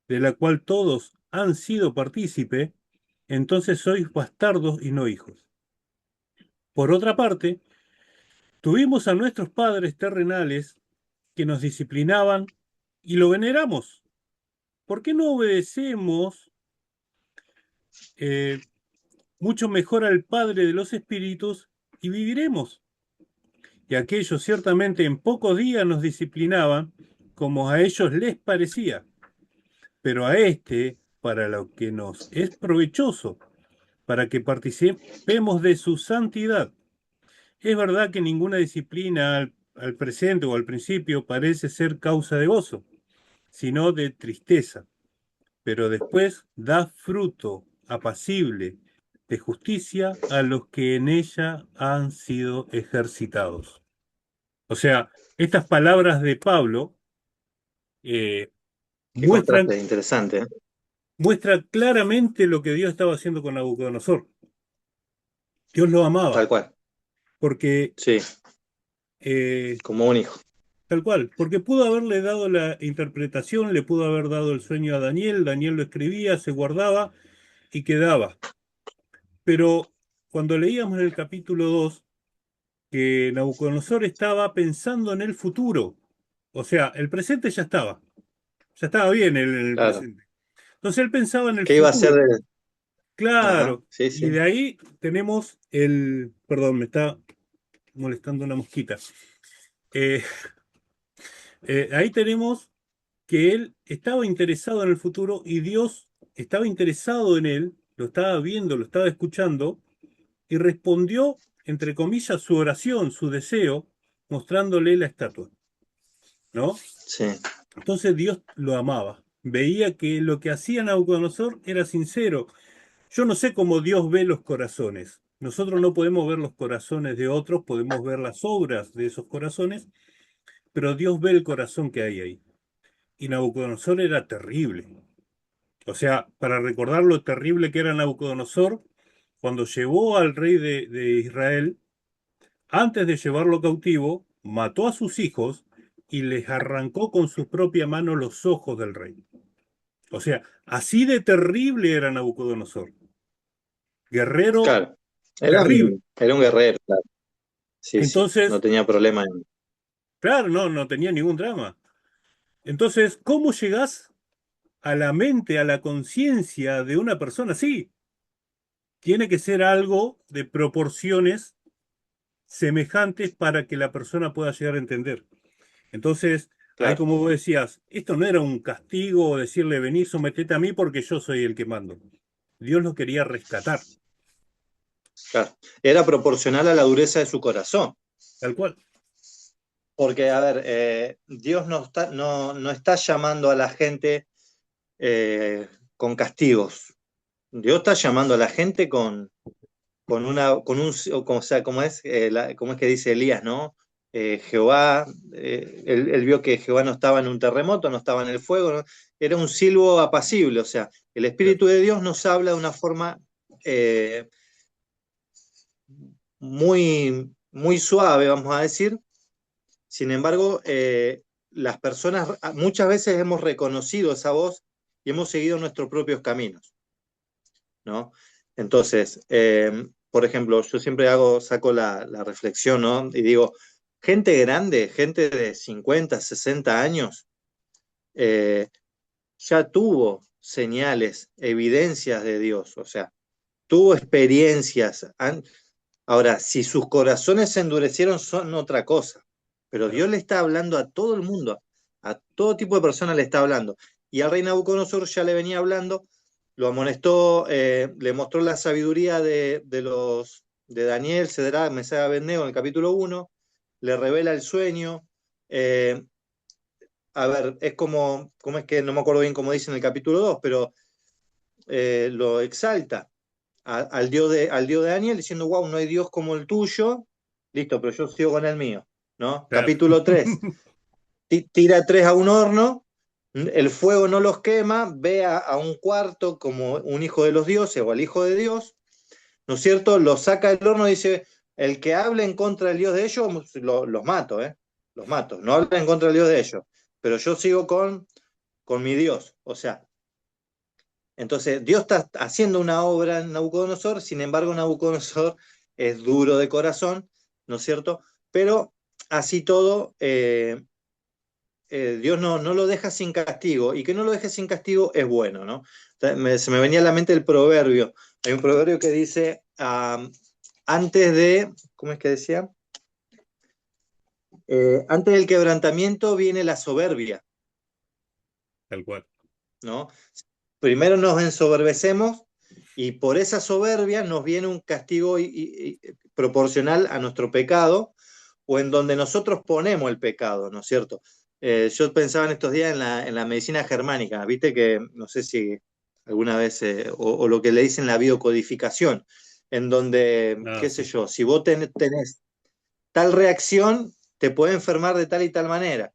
de la cual todos han sido partícipe, entonces sois bastardos y no hijos. Por otra parte, tuvimos a nuestros padres terrenales que nos disciplinaban y lo veneramos. ¿Por qué no obedecemos eh, mucho mejor al Padre de los Espíritus y viviremos? Y aquellos ciertamente en pocos días nos disciplinaban como a ellos les parecía, pero a este, para lo que nos es provechoso, para que participemos de su santidad. Es verdad que ninguna disciplina al presente o al principio parece ser causa de gozo, sino de tristeza, pero después da fruto apacible de justicia a los que en ella han sido ejercitados. O sea, estas palabras de Pablo eh, qué muestran, contraste interesante, ¿eh? muestran claramente lo que Dios estaba haciendo con Nabucodonosor. Dios lo amaba, Tal cual, porque sí, eh, como un hijo. tal cual, porque pudo haberle dado la interpretación, le pudo haber dado el sueño a Daniel, Daniel lo escribía, se guardaba y quedaba. Pero cuando leíamos en el capítulo 2 que Nabucodonosor estaba pensando en el futuro, o sea, el presente ya estaba bien en el Claro. presente. Entonces él pensaba en el ¿Qué iba a ser futuro, de...? Ajá, claro, sí, y sí, de ahí tenemos el, perdón, me está molestando una mosquita. Eh, ahí tenemos que él estaba interesado en el futuro y Dios estaba interesado en él, lo estaba viendo, lo estaba escuchando y respondió, entre comillas, su oración, su deseo, mostrándole la estatua, ¿no? sí, Entonces Dios lo amaba, veía que lo que hacía Nabucodonosor era sincero. Yo no sé cómo Dios ve los corazones. Nosotros no podemos ver los corazones de otros, podemos ver las obras de esos corazones, pero Dios ve el corazón que hay ahí. Y Nabucodonosor era terrible. O sea, para recordar lo terrible que era Nabucodonosor, cuando llevó al rey de Israel, antes de llevarlo cautivo, mató a sus hijos y les arrancó con su propia mano los ojos del rey. O sea, así de terrible era Nabucodonosor. Guerrero claro. terrible. Era un guerrero, claro. Sí, sí, no Entonces, tenía problema en... claro, no, no tenía ningún drama. Entonces, ¿cómo llegás a la mente, a la conciencia de una persona así? Tiene que ser algo de proporciones semejantes para que la persona pueda llegar a entender. Entonces, ahí Claro, como vos decías, esto no era un castigo o decirle vení, sometete a mí porque yo soy el que mando. Dios lo quería rescatar, claro. Era proporcional a la dureza de su corazón. tal cual. Porque, a ver, Dios no está llamando a la gente con castigos. Dios está llamando a la gente o sea, como es que dice Elías, ¿no? Jehová, él vio que Jehová no estaba en un terremoto, no estaba en el fuego, ¿no? Era un silbo apacible, o sea, el Espíritu de Dios nos habla de una forma eh, muy suave, vamos a decir. Sin embargo, las personas muchas veces hemos reconocido esa voz y hemos seguido nuestros propios caminos, ¿no? Entonces, por ejemplo, yo siempre saco la reflexión, ¿no? Y digo, gente grande, gente de 50, 60 años, eh, ya tuvo señales, evidencias de Dios, o sea, tuvo experiencias. Ahora, si sus corazones se endurecieron, son otra cosa. Pero Claro. Dios le está hablando a todo el mundo, a todo tipo de personas le está hablando. Y al rey Nabucodonosor ya le venía hablando, lo amonestó, le mostró la sabiduría de Daniel, Cedrá, Mesías, Abednego en el capítulo 1, le revela el sueño. eh, a ver, es como es que no me acuerdo bien cómo dice en el capítulo 2, pero lo exalta al Dios de Daniel diciendo, wow, no hay Dios como el tuyo, listo, pero yo sigo con el mío, ¿no? Claro. Capítulo 3 tira tres a un horno, el fuego no los quema, ve a un cuarto como un hijo de los dioses o al hijo de Dios, ¿no es cierto? Lo saca del horno y dice, el que hable en contra del Dios de ellos, los mato, ¿eh? Los mato, no habla en contra del Dios de ellos, pero yo sigo con mi Dios, o sea, entonces, Dios está haciendo una obra en Nabucodonosor, sin embargo, Nabucodonosor es duro de corazón, ¿no es cierto? Pero así todo, Dios no lo deja sin castigo, y que no lo deje sin castigo es bueno, ¿no? Se me venía a la mente el proverbio. Hay un proverbio que dice, antes de, ¿cómo es que decía? Antes del quebrantamiento viene la soberbia, Tal cual. ¿no? Primero nos ensoberbecemos y por esa soberbia nos viene un castigo proporcional a nuestro pecado o en donde nosotros ponemos el pecado, ¿no es cierto? Yo pensaba en estos días en la medicina germánica, viste que no sé si alguna vez, o lo que le dicen la biocodificación, en donde, Ah, qué sé sí. yo, si vos tenés tal reacción, te puede enfermar de tal y tal manera,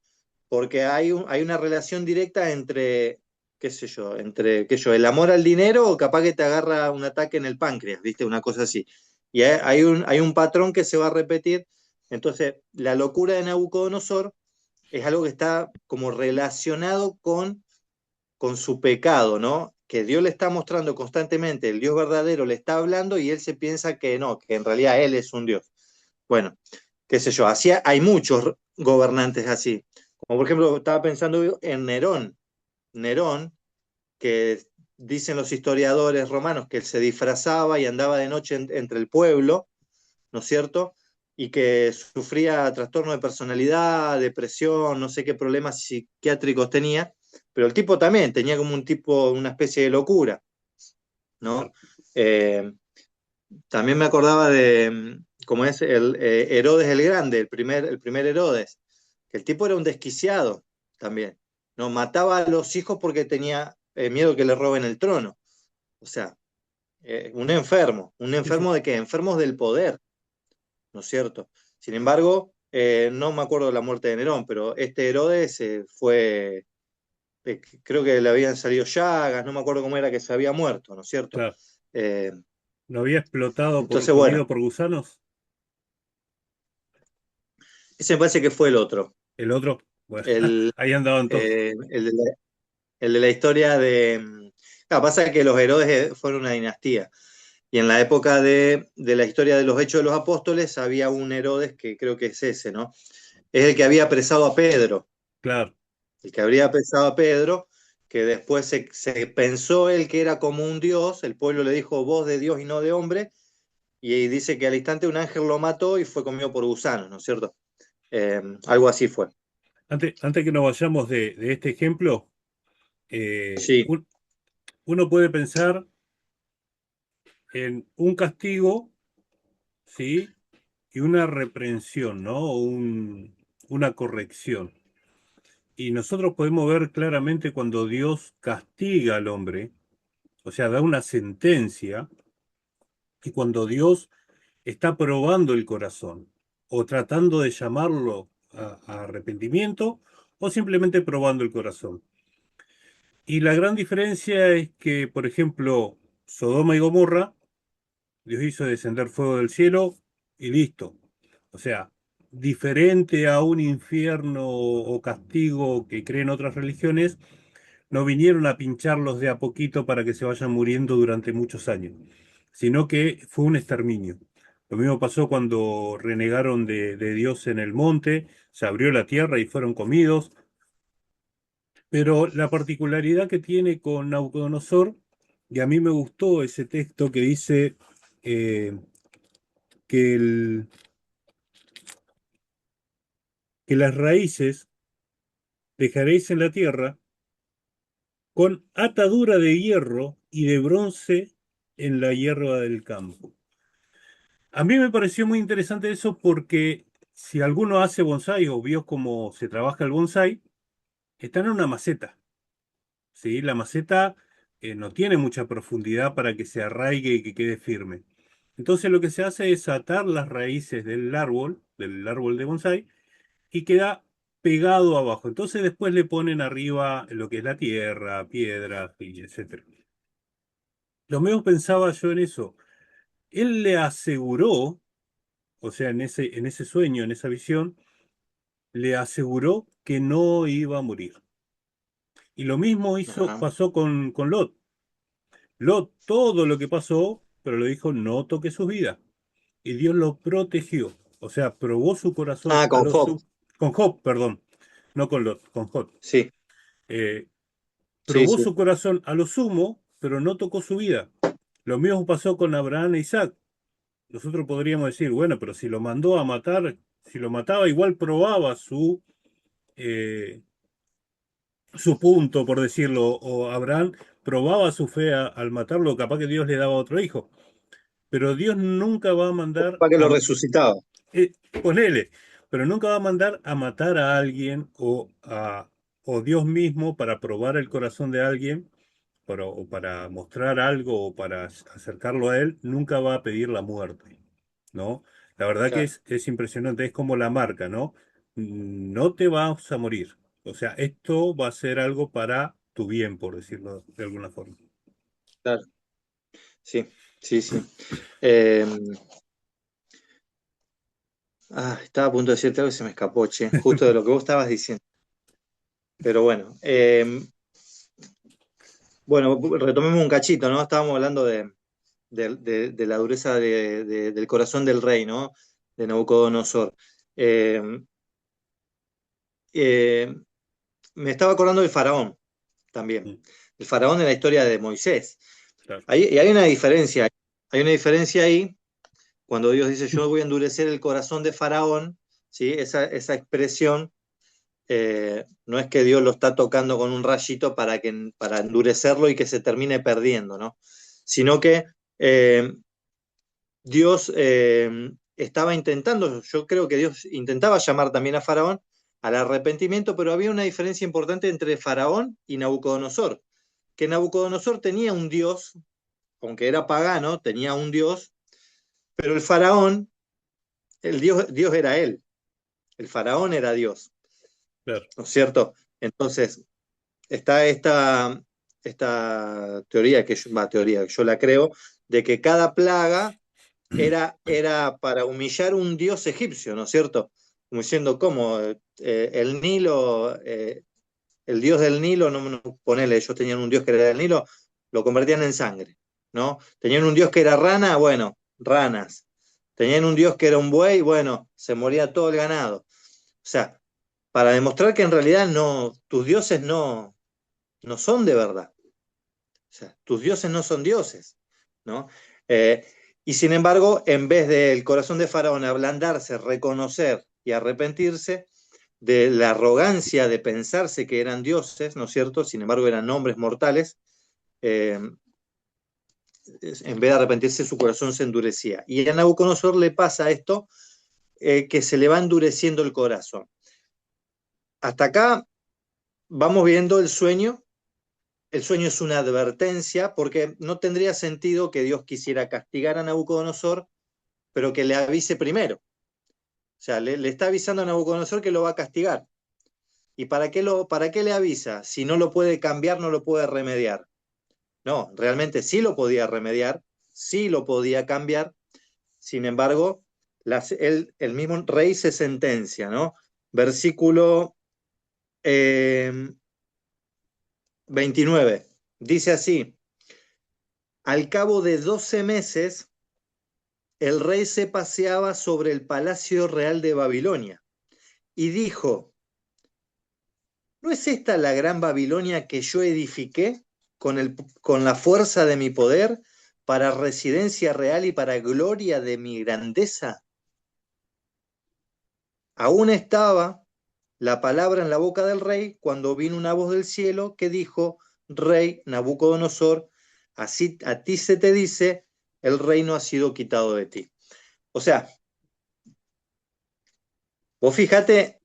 porque hay una relación directa entre, qué sé yo, el amor al dinero o capaz que te agarra un ataque en el páncreas, ¿viste? Una cosa así. Y hay un patrón que se va a repetir. Entonces, la locura de Nabucodonosor es algo que está como relacionado con su pecado, ¿no? Que Dios le está mostrando constantemente, el Dios verdadero le está hablando y él se piensa que no, que en realidad él es un Dios. Bueno, qué sé yo, así hay muchos gobernantes así. Como por ejemplo, estaba pensando en Nerón. Nerón, que dicen los historiadores romanos que él se disfrazaba y andaba de noche entre el pueblo, ¿no es cierto? Y que sufría trastorno de personalidad, depresión, no sé qué problemas psiquiátricos tenía, pero el tipo también tenía como un tipo, una especie de locura, ¿no? Claro. Eh, También me acordaba de, como es el Herodes el Grande, el primer Herodes, que el tipo era un desquiciado también, ¿no? Mataba a los hijos porque tenía miedo que le roben el trono. O sea, un Sí, sí. enfermo de qué? Enfermos del poder, ¿no es cierto? Sin embargo, no me acuerdo de la muerte de Nerón, pero este Herodes creo que le habían salido llagas, no me acuerdo cómo era que se había muerto, ¿no es cierto? Claro. Eh, ¿No había explotado por entonces, bueno, comido por gusanos? ese me parece que fue el otro. El otro, bueno, El, ahí andaban todos. eh, el, de la, el de la historia de... Claro, pasa que los Herodes fueron una dinastía. Y en la época de la historia de los Hechos de los Apóstoles había un Herodes que creo que es ese, ¿no? Es el que había apresado a Pedro. Claro. El que habría apresado a Pedro, que después se pensó él que era como un dios. El pueblo le dijo voz de Dios y no de hombre. Y dice que al instante un ángel lo mató y fue comido por gusanos, ¿no es cierto? Algo así fue. Antes que nos vayamos de este ejemplo, Sí, uno puede pensar en un castigo, ¿sí? Y una reprensión, ¿no? Una corrección. Y nosotros podemos ver claramente cuando Dios castiga al hombre, o sea, da una sentencia, y cuando Dios está probando el corazón, o tratando de llamarlo a arrepentimiento, o simplemente probando el corazón. Y la gran diferencia es que, por ejemplo, Sodoma y Gomorra, Dios hizo descender fuego del cielo y listo. O sea, diferente a un infierno o castigo que creen otras religiones, no vinieron a pincharlos de a poquito para que se vayan muriendo durante muchos años. sino que fue un exterminio. Lo mismo pasó cuando renegaron de Dios en el monte, se abrió la tierra y fueron comidos. Pero la particularidad que tiene con Nabucodonosor, y a mí me gustó ese texto que dice eh, que, que las raíces dejaréis en la tierra con atadura de hierro y de bronce en la hierba del campo. A mí me pareció muy interesante eso porque si alguno hace bonsái o vio cómo se trabaja el bonsái, están en una maceta. ¿Sí? La maceta no tiene mucha profundidad para que se arraigue y que quede firme. Entonces lo que se hace es atar las raíces del árbol de bonsái, y queda pegado abajo. Entonces después le ponen arriba lo que es la tierra, piedras, y etcétera. Lo mismo pensaba yo en eso. Él le aseguró, o sea, en ese sueño, en esa visión, le aseguró que no iba a morir. Y lo mismo Ajá. pasó con Lot. Lot, todo lo que pasó, pero le dijo, no toque su vida. Y Dios lo protegió. O sea, probó su corazón Ah, a con los... Job. Con Job, perdón. No con Lot, con Job. Sí, Eh, sí, Probó sí. su corazón a lo sumo, pero no tocó su vida. Lo mismo pasó con Abraham e Isaac. Nosotros podríamos decir, bueno, pero si lo mandó a matar, si lo mataba, igual probaba eh, su punto, por decirlo, o Abraham probaba su fe al matarlo, capaz que Dios le daba otro hijo. Pero Dios nunca va a mandar Para que a... lo resucitaba. eh, ponele, pero nunca va a mandar a matar a alguien o Dios mismo para probar el corazón de alguien o para mostrar algo o para acercarlo a él, nunca va a pedir la muerte, ¿no? La verdad que Claro, es impresionante, es como la marca, ¿no? No te vas a morir. O sea, esto va a ser algo para tu bien, por decirlo de alguna forma. claro. Sí, sí, sí. Eh, estaba a punto de decirte algo y se me escapó, che, justo de lo que vos estabas diciendo. Pero bueno, bueno, retomemos un cachito, ¿no? Estábamos hablando de la dureza del corazón del rey, ¿no? De Nabucodonosor. Eh, eh, Me estaba acordando del faraón también. Mm, El faraón de la historia de Moisés. claro. Y hay una diferencia. Hay una diferencia ahí cuando Dios dice, yo voy a endurecer el corazón de faraón, ¿sí? Esa expresión no es que Dios lo está tocando con un rayito para endurecerlo y que se termine perdiendo, ¿no? Sino que Dios estaba intentando, yo creo que Dios intentaba llamar también a Faraón al arrepentimiento, pero había una diferencia importante entre Faraón y Nabucodonosor, que Nabucodonosor tenía un Dios, aunque era pagano, tenía un Dios, pero el Faraón, Dios era él, el Faraón era Dios, Claro. ¿no es cierto? Entonces, está esta teoría, teoría, que yo la creo, de que cada plaga era para humillar un dios egipcio, ¿no es cierto? Como diciendo, ¿cómo? El Nilo, el dios del Nilo, ponele, ellos tenían un dios que era del Nilo, lo convertían en sangre, ¿no? Tenían un dios que era rana, bueno, ranas. Tenían un dios que era un buey, bueno, se moría todo el ganado. O sea, para demostrar que en realidad no, tus dioses no son de verdad. O sea, tus dioses no son dioses, ¿no? Eh, y sin embargo, en vez del corazón de Faraón ablandarse, reconocer y arrepentirse de la arrogancia de pensarse que eran dioses, ¿no es cierto? Sin embargo, eran hombres mortales. eh, en vez de arrepentirse, su corazón se endurecía. Y a Nabucodonosor le pasa esto, que se le va endureciendo el corazón. Hasta acá vamos viendo el sueño. El sueño es una advertencia porque no tendría sentido que Dios quisiera castigar a Nabucodonosor, pero que le avise primero. O sea, le está avisando a Nabucodonosor que lo va a castigar. ¿Y para qué le avisa? Si no lo puede cambiar, no lo puede remediar. No, realmente sí lo podía remediar, sí lo podía cambiar. Sin embargo, el mismo rey se sentencia, ¿no? Versículo 29. Dice así: Al cabo de 12 meses, el rey se paseaba sobre el palacio real de Babilonia y dijo, ¿no es esta la gran Babilonia que yo edifiqué con la fuerza de mi poder para residencia real y para gloria de mi grandeza? Aún estaba la palabra en la boca del rey cuando vino una voz del cielo que dijo, Rey Nabucodonosor, así a ti se te dice, el reino ha sido quitado de ti. O sea, vos fíjate,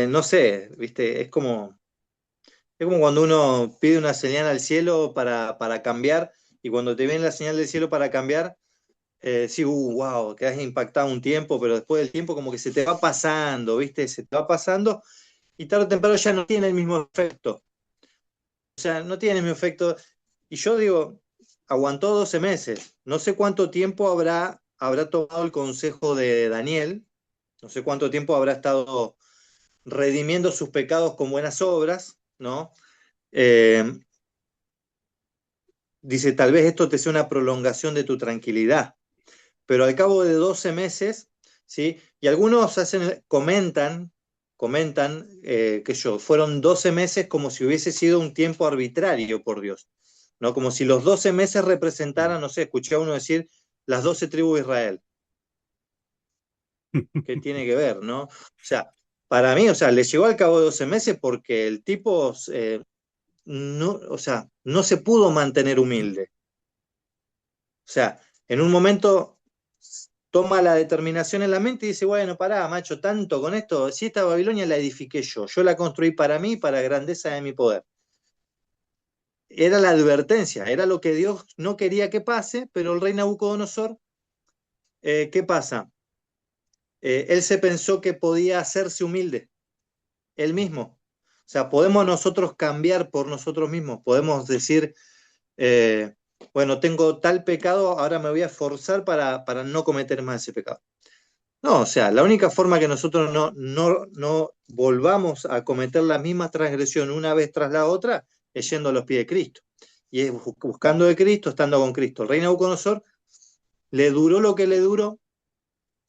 no sé, viste, es como cuando uno pide una señal al cielo para cambiar y cuando te viene la señal del cielo para cambiar, sí, wow, quedas impactado un tiempo, pero después del tiempo como que se te va pasando, viste, se te va pasando y tarde o temprano ya no tiene el mismo efecto. O sea, no tiene el mismo efecto. Y yo digo, aguantó 12 meses. No sé cuánto tiempo habrá tomado el consejo de Daniel, no sé cuánto tiempo habrá estado redimiendo sus pecados con buenas obras, ¿no? Eh, Dice, tal vez esto te sea una prolongación de tu tranquilidad, pero al cabo de 12 meses, ¿sí? Y algunos comentan que fueron 12 meses como si hubiese sido un tiempo arbitrario por Dios, ¿no? Como si los 12 meses representaran, no sé, escuché a uno decir, las 12 tribus de Israel. ¿Qué tiene que ver, no? O sea, para mí, o sea, le llegó al cabo de 12 meses porque el tipo, no, o sea, no se pudo mantener humilde. O sea, en un momento toma la determinación en la mente y dice, bueno, pará, macho, tanto con esto, si esta Babilonia la edifiqué yo la construí para mí, para grandeza de mi poder. Era la advertencia, era lo que Dios no quería que pase, pero el rey Nabucodonosor, ¿qué pasa? Él se pensó que podía hacerse humilde, él mismo. O sea, podemos nosotros cambiar por nosotros mismos, podemos decir, eh, bueno, tengo tal pecado, ahora me voy a forzar para no cometer más ese pecado. No, o sea, la única forma que nosotros no volvamos a cometer la misma transgresión una vez tras la otra es yendo a los pies de Cristo. Y es buscando de Cristo, estando con Cristo. El rey Nabucodonosor le duró lo que le duró,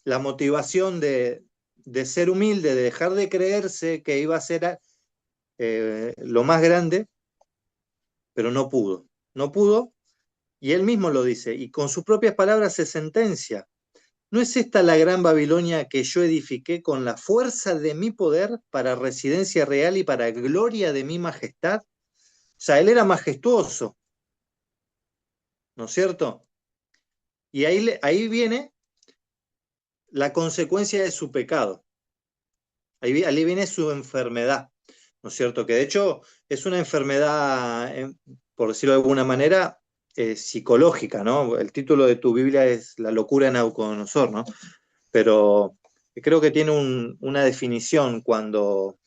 la motivación de ser humilde, de dejar de creerse que iba a ser lo más grande, pero no pudo. No pudo, y él mismo lo dice, y con sus propias palabras se sentencia. ¿No es esta la gran Babilonia que yo edifiqué con la fuerza de mi poder para residencia real y para gloria de mi majestad? O sea, él era majestuoso, ¿no es cierto? Y ahí viene la consecuencia de su pecado. Ahí viene su enfermedad, ¿no es cierto? Que de hecho es una enfermedad, por decirlo de alguna manera, psicológica, ¿no? El título de tu Biblia es La locura de Nabucodonosor, ¿no? Pero creo que tiene una definición cuando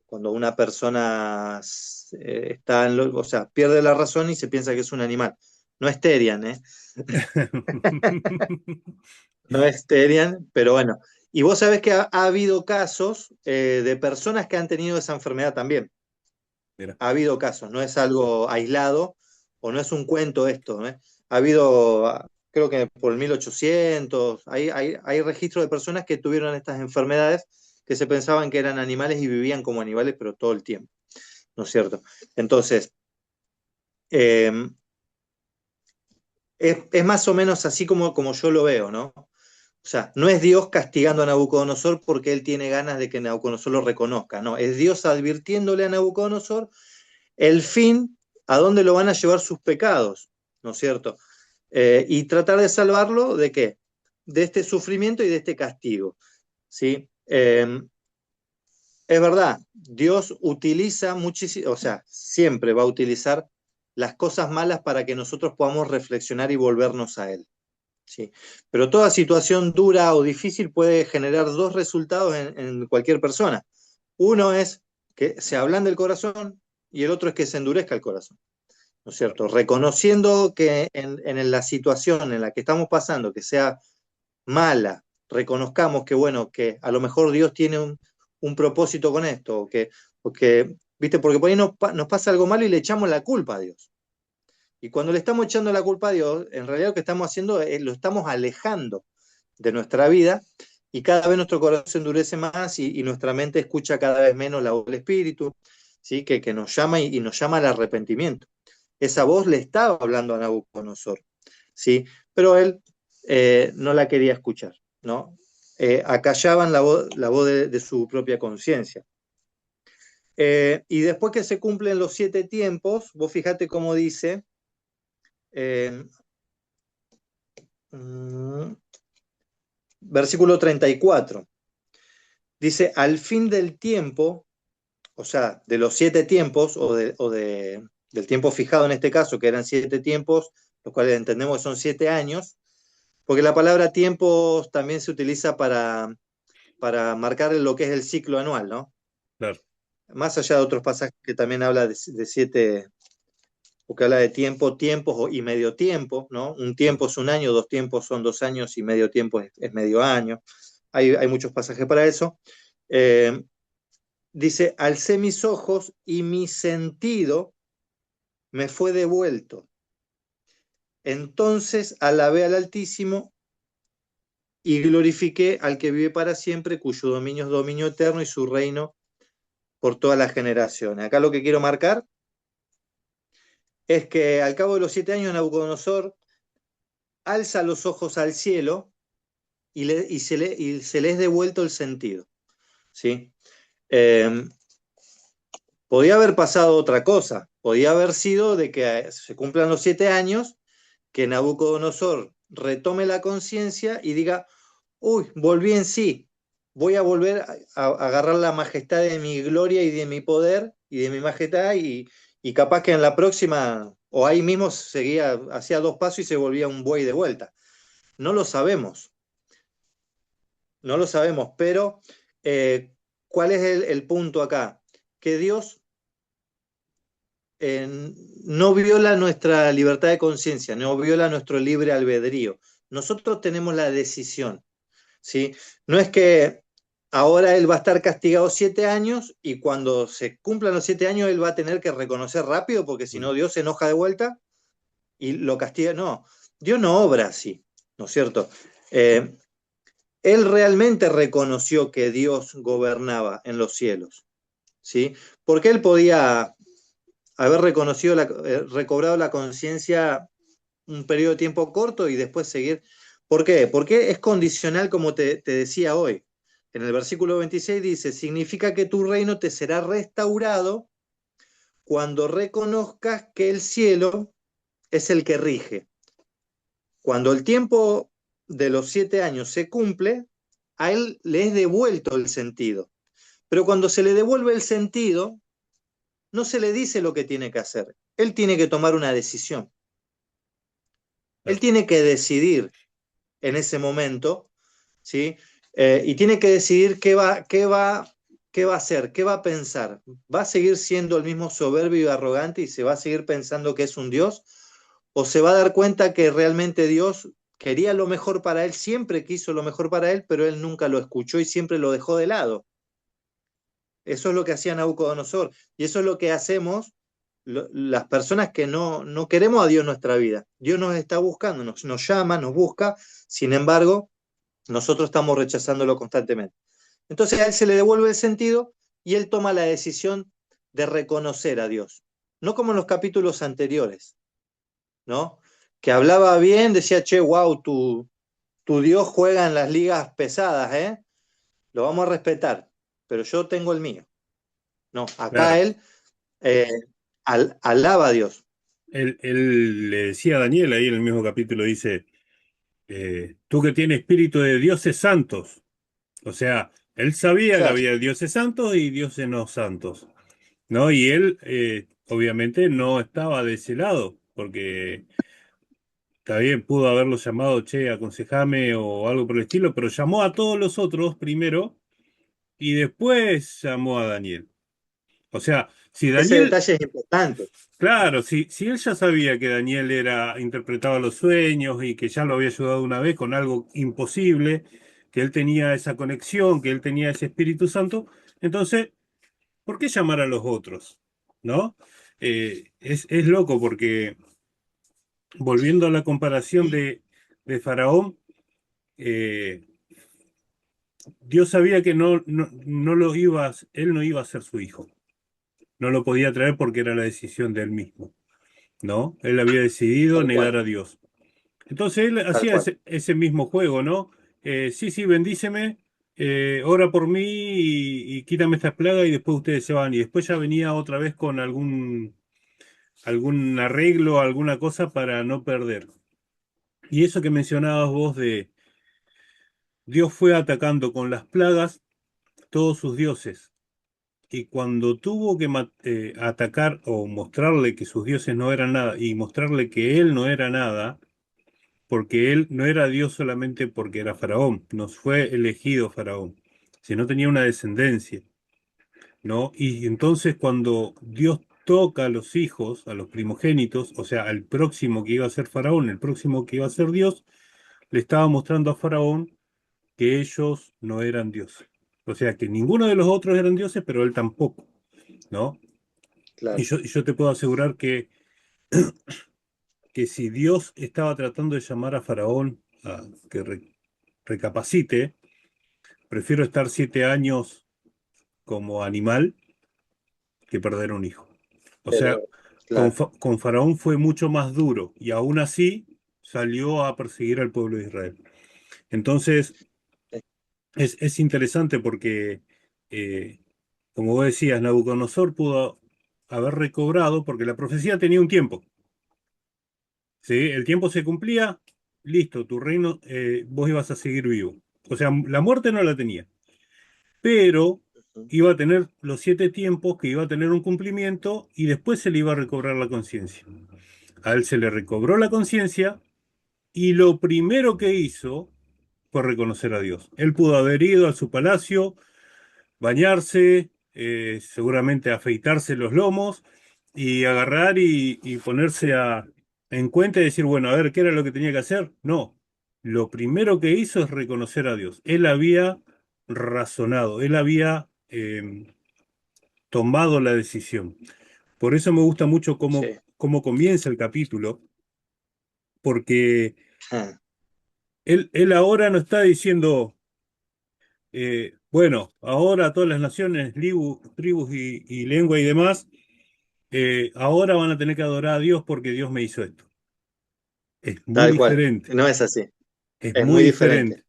una persona está o sea, pierde la razón y se piensa que es un animal. No es Terian, ¿eh? No es Terian, pero bueno. Y vos sabés que ha habido casos de personas que han tenido esa enfermedad también. Mira. Ha habido casos, no es algo aislado o no es un cuento esto, ¿eh? Ha habido, creo que por el 1800, hay registros de personas que tuvieron estas enfermedades que se pensaban que eran animales y vivían como animales, pero todo el tiempo, ¿no es cierto? Entonces, eh, es más o menos así como yo lo veo, ¿no? O sea, no es Dios castigando a Nabucodonosor porque él tiene ganas de que Nabucodonosor lo reconozca, no, es Dios advirtiéndole a Nabucodonosor el fin, a dónde lo van a llevar sus pecados, ¿no es cierto? Y tratar de salvarlo de qué? De este sufrimiento y de este castigo, ¿sí? Es verdad, Dios utiliza muchísimo, o sea, siempre va a utilizar las cosas malas para que nosotros podamos reflexionar y volvernos a Él. ¿Sí? Pero toda situación dura o difícil puede generar dos resultados en cualquier persona. Uno es que se ablande el corazón y el otro es que se endurezca el corazón, ¿no es cierto? Reconociendo que en la situación en la que estamos pasando, que sea mala, reconozcamos que, bueno, que a lo mejor Dios tiene un propósito con esto, ¿viste? Porque por ahí nos pasa algo malo y le echamos la culpa a Dios. Y cuando le estamos echando la culpa a Dios, en realidad lo que estamos haciendo es lo estamos alejando de nuestra vida y cada vez nuestro corazón se endurece más y nuestra mente escucha cada vez menos la voz del Espíritu, ¿sí? Que nos llama y nos llama al arrepentimiento. Esa voz le estaba hablando a Nabucodonosor, ¿sí? Pero él no la quería escuchar, ¿no? Acallaban la voz de su propia conciencia. Y después que se cumplen los 7 tiempos, vos fíjate cómo dice, eh, versículo 34, dice, al fin del tiempo, o sea, de los 7 tiempos, del tiempo fijado en este caso, que eran 7 tiempos, los cuales entendemos que son 7 años, porque la palabra tiempos también se utiliza para marcar lo que es el ciclo anual, ¿no? Claro. Más allá de otros pasajes que también habla de 7, porque habla de tiempo, tiempos y medio tiempo, ¿no? Un tiempo es un año, 2 tiempos son 2 años y medio tiempo es medio año. Hay muchos pasajes para eso. Eh, dice, alcé mis ojos y mi sentido me fue devuelto. Entonces alabé al Altísimo y glorifiqué al que vive para siempre, cuyo dominio es dominio eterno y su reino por todas las generaciones. Acá lo que quiero marcar es que al cabo de los 7 años Nabucodonosor alza los ojos al cielo y se le es devuelto el sentido, ¿sí? Eh, podía haber pasado otra cosa, podía haber sido de que se cumplan los 7 años, que Nabucodonosor retome la conciencia y diga, uy, volví en sí, voy a volver a agarrar la majestad de mi gloria y de mi poder y de mi majestad y capaz que en la próxima, o ahí mismo seguía, hacía 2 pasos y se volvía un buey de vuelta. No lo sabemos, no lo sabemos, pero eh, ¿cuál es el punto acá? Que Dios eh, no viola nuestra libertad de conciencia, no viola nuestro libre albedrío. Nosotros tenemos la decisión, ¿sí? No es que ahora él va a estar castigado 7 años y cuando se cumplan los 7 años él va a tener que reconocer rápido porque si no Dios se enoja de vuelta y lo castiga. No, Dios no obra así, ¿no es cierto? Eh, él realmente reconoció que Dios gobernaba en los cielos, ¿sí? Porque él podía haber recobrado la conciencia un periodo de tiempo corto y después seguir. ¿Por qué? Porque es condicional, como te decía hoy. En el versículo 26 dice, significa que tu reino te será restaurado cuando reconozcas que el cielo es el que rige. Cuando el tiempo de los 7 años se cumple, a él le es devuelto el sentido. Pero cuando se le devuelve el sentido, no se le dice lo que tiene que hacer. Él tiene que tomar una decisión. Él Claro. tiene que decidir en ese momento, ¿sí? Y tiene que decidir qué va a hacer, qué va a pensar. ¿Va a seguir siendo el mismo soberbio y arrogante y se va a seguir pensando que es un Dios? ¿O se va a dar cuenta que realmente Dios quería lo mejor para él, siempre quiso lo mejor para él, pero él nunca lo escuchó y siempre lo dejó de lado? Eso es lo que hacía Nabucodonosor. Y eso es lo que hacemos las personas que no queremos a Dios en nuestra vida. Dios nos está buscando, nos llama, nos busca, sin embargo, nosotros estamos rechazándolo constantemente. Entonces a él se le devuelve el sentido y él toma la decisión de reconocer a Dios. No como en los capítulos anteriores, ¿no? Que hablaba bien, decía, che, wow, tu Dios juega en las ligas pesadas, ¿eh? Lo vamos a respetar, pero yo tengo el mío. No, acá Claro. él eh, alaba a Dios. Él le decía a Daniel ahí en el mismo capítulo, dice, tú que tienes espíritu de dioses santos. O sea, él sabía que Claro, había dioses santos y dioses no santos, ¿no? Y él, obviamente, no estaba de ese lado, porque está bien, pudo haberlo llamado, che, aconsejame o algo por el estilo, pero llamó a todos los otros primero y después llamó a Daniel. O sea, si ese Daniel, detalle es importante. claro, si él ya sabía que Daniel interpretaba los sueños y que ya lo había ayudado una vez con algo imposible, que él tenía esa conexión, que él tenía ese Espíritu Santo, entonces, ¿por qué llamar a los otros? ¿No? Es loco porque volviendo a la comparación de Faraón, eh, Dios sabía que no lo iba él no iba a ser su hijo. No lo podía traer porque era la decisión de él mismo, ¿no? Él había decidido Tal negar cual, a Dios. Entonces él tal hacía cual. ese mismo juego, ¿no? Sí, sí, bendíceme, ora por mí y quítame estas plagas y después ustedes se van. Y después ya venía otra vez con algún arreglo, alguna cosa para no perder. Y eso que mencionabas vos de Dios fue atacando con las plagas todos sus dioses. Y cuando tuvo que atacar o mostrarle que sus dioses no eran nada y mostrarle que él no era nada, porque él no era Dios solamente porque era faraón, no fue elegido faraón, sino tenía una descendencia, ¿no? Y entonces cuando Dios toca a los hijos, a los primogénitos, o sea, al próximo que iba a ser faraón, el próximo que iba a ser Dios, le estaba mostrando a faraón que ellos no eran dioses. O sea, que ninguno de los otros eran dioses, pero él tampoco, ¿no? Claro. Y yo te puedo asegurar que si Dios estaba tratando de llamar a Faraón a que recapacite, prefiero estar 7 años como animal que perder un hijo. O sea, Pero, claro, con Faraón fue mucho más duro y aún así salió a perseguir al pueblo de Israel. Entonces, es interesante porque, eh, como vos decías, Nabucodonosor pudo haber recobrado porque la profecía tenía un tiempo. ¿Sí? El tiempo se cumplía, listo, tu reino, vos ibas a seguir vivo. O sea, la muerte no la tenía, pero iba a tener los 7 tiempos que iba a tener un cumplimiento y después se le iba a recobrar la conciencia. A él se le recobró la conciencia y lo primero que hizo fue reconocer a Dios. Él pudo haber ido a su palacio, bañarse, seguramente afeitarse los lomos y agarrar y ponerse en cuenta y decir, bueno, a ver, ¿qué era lo que tenía que hacer? No, lo primero que hizo es reconocer a Dios. Él había razonado, él había tomado la decisión. Por eso me gusta mucho sí. cómo comienza el capítulo, porque Ah, él ahora no está diciendo, bueno, ahora todas las naciones, tribus y lengua y demás, ahora van a tener que adorar a Dios porque Dios me hizo esto. Es muy tal cual. diferente, No es así. es Es muy muy diferente. diferente.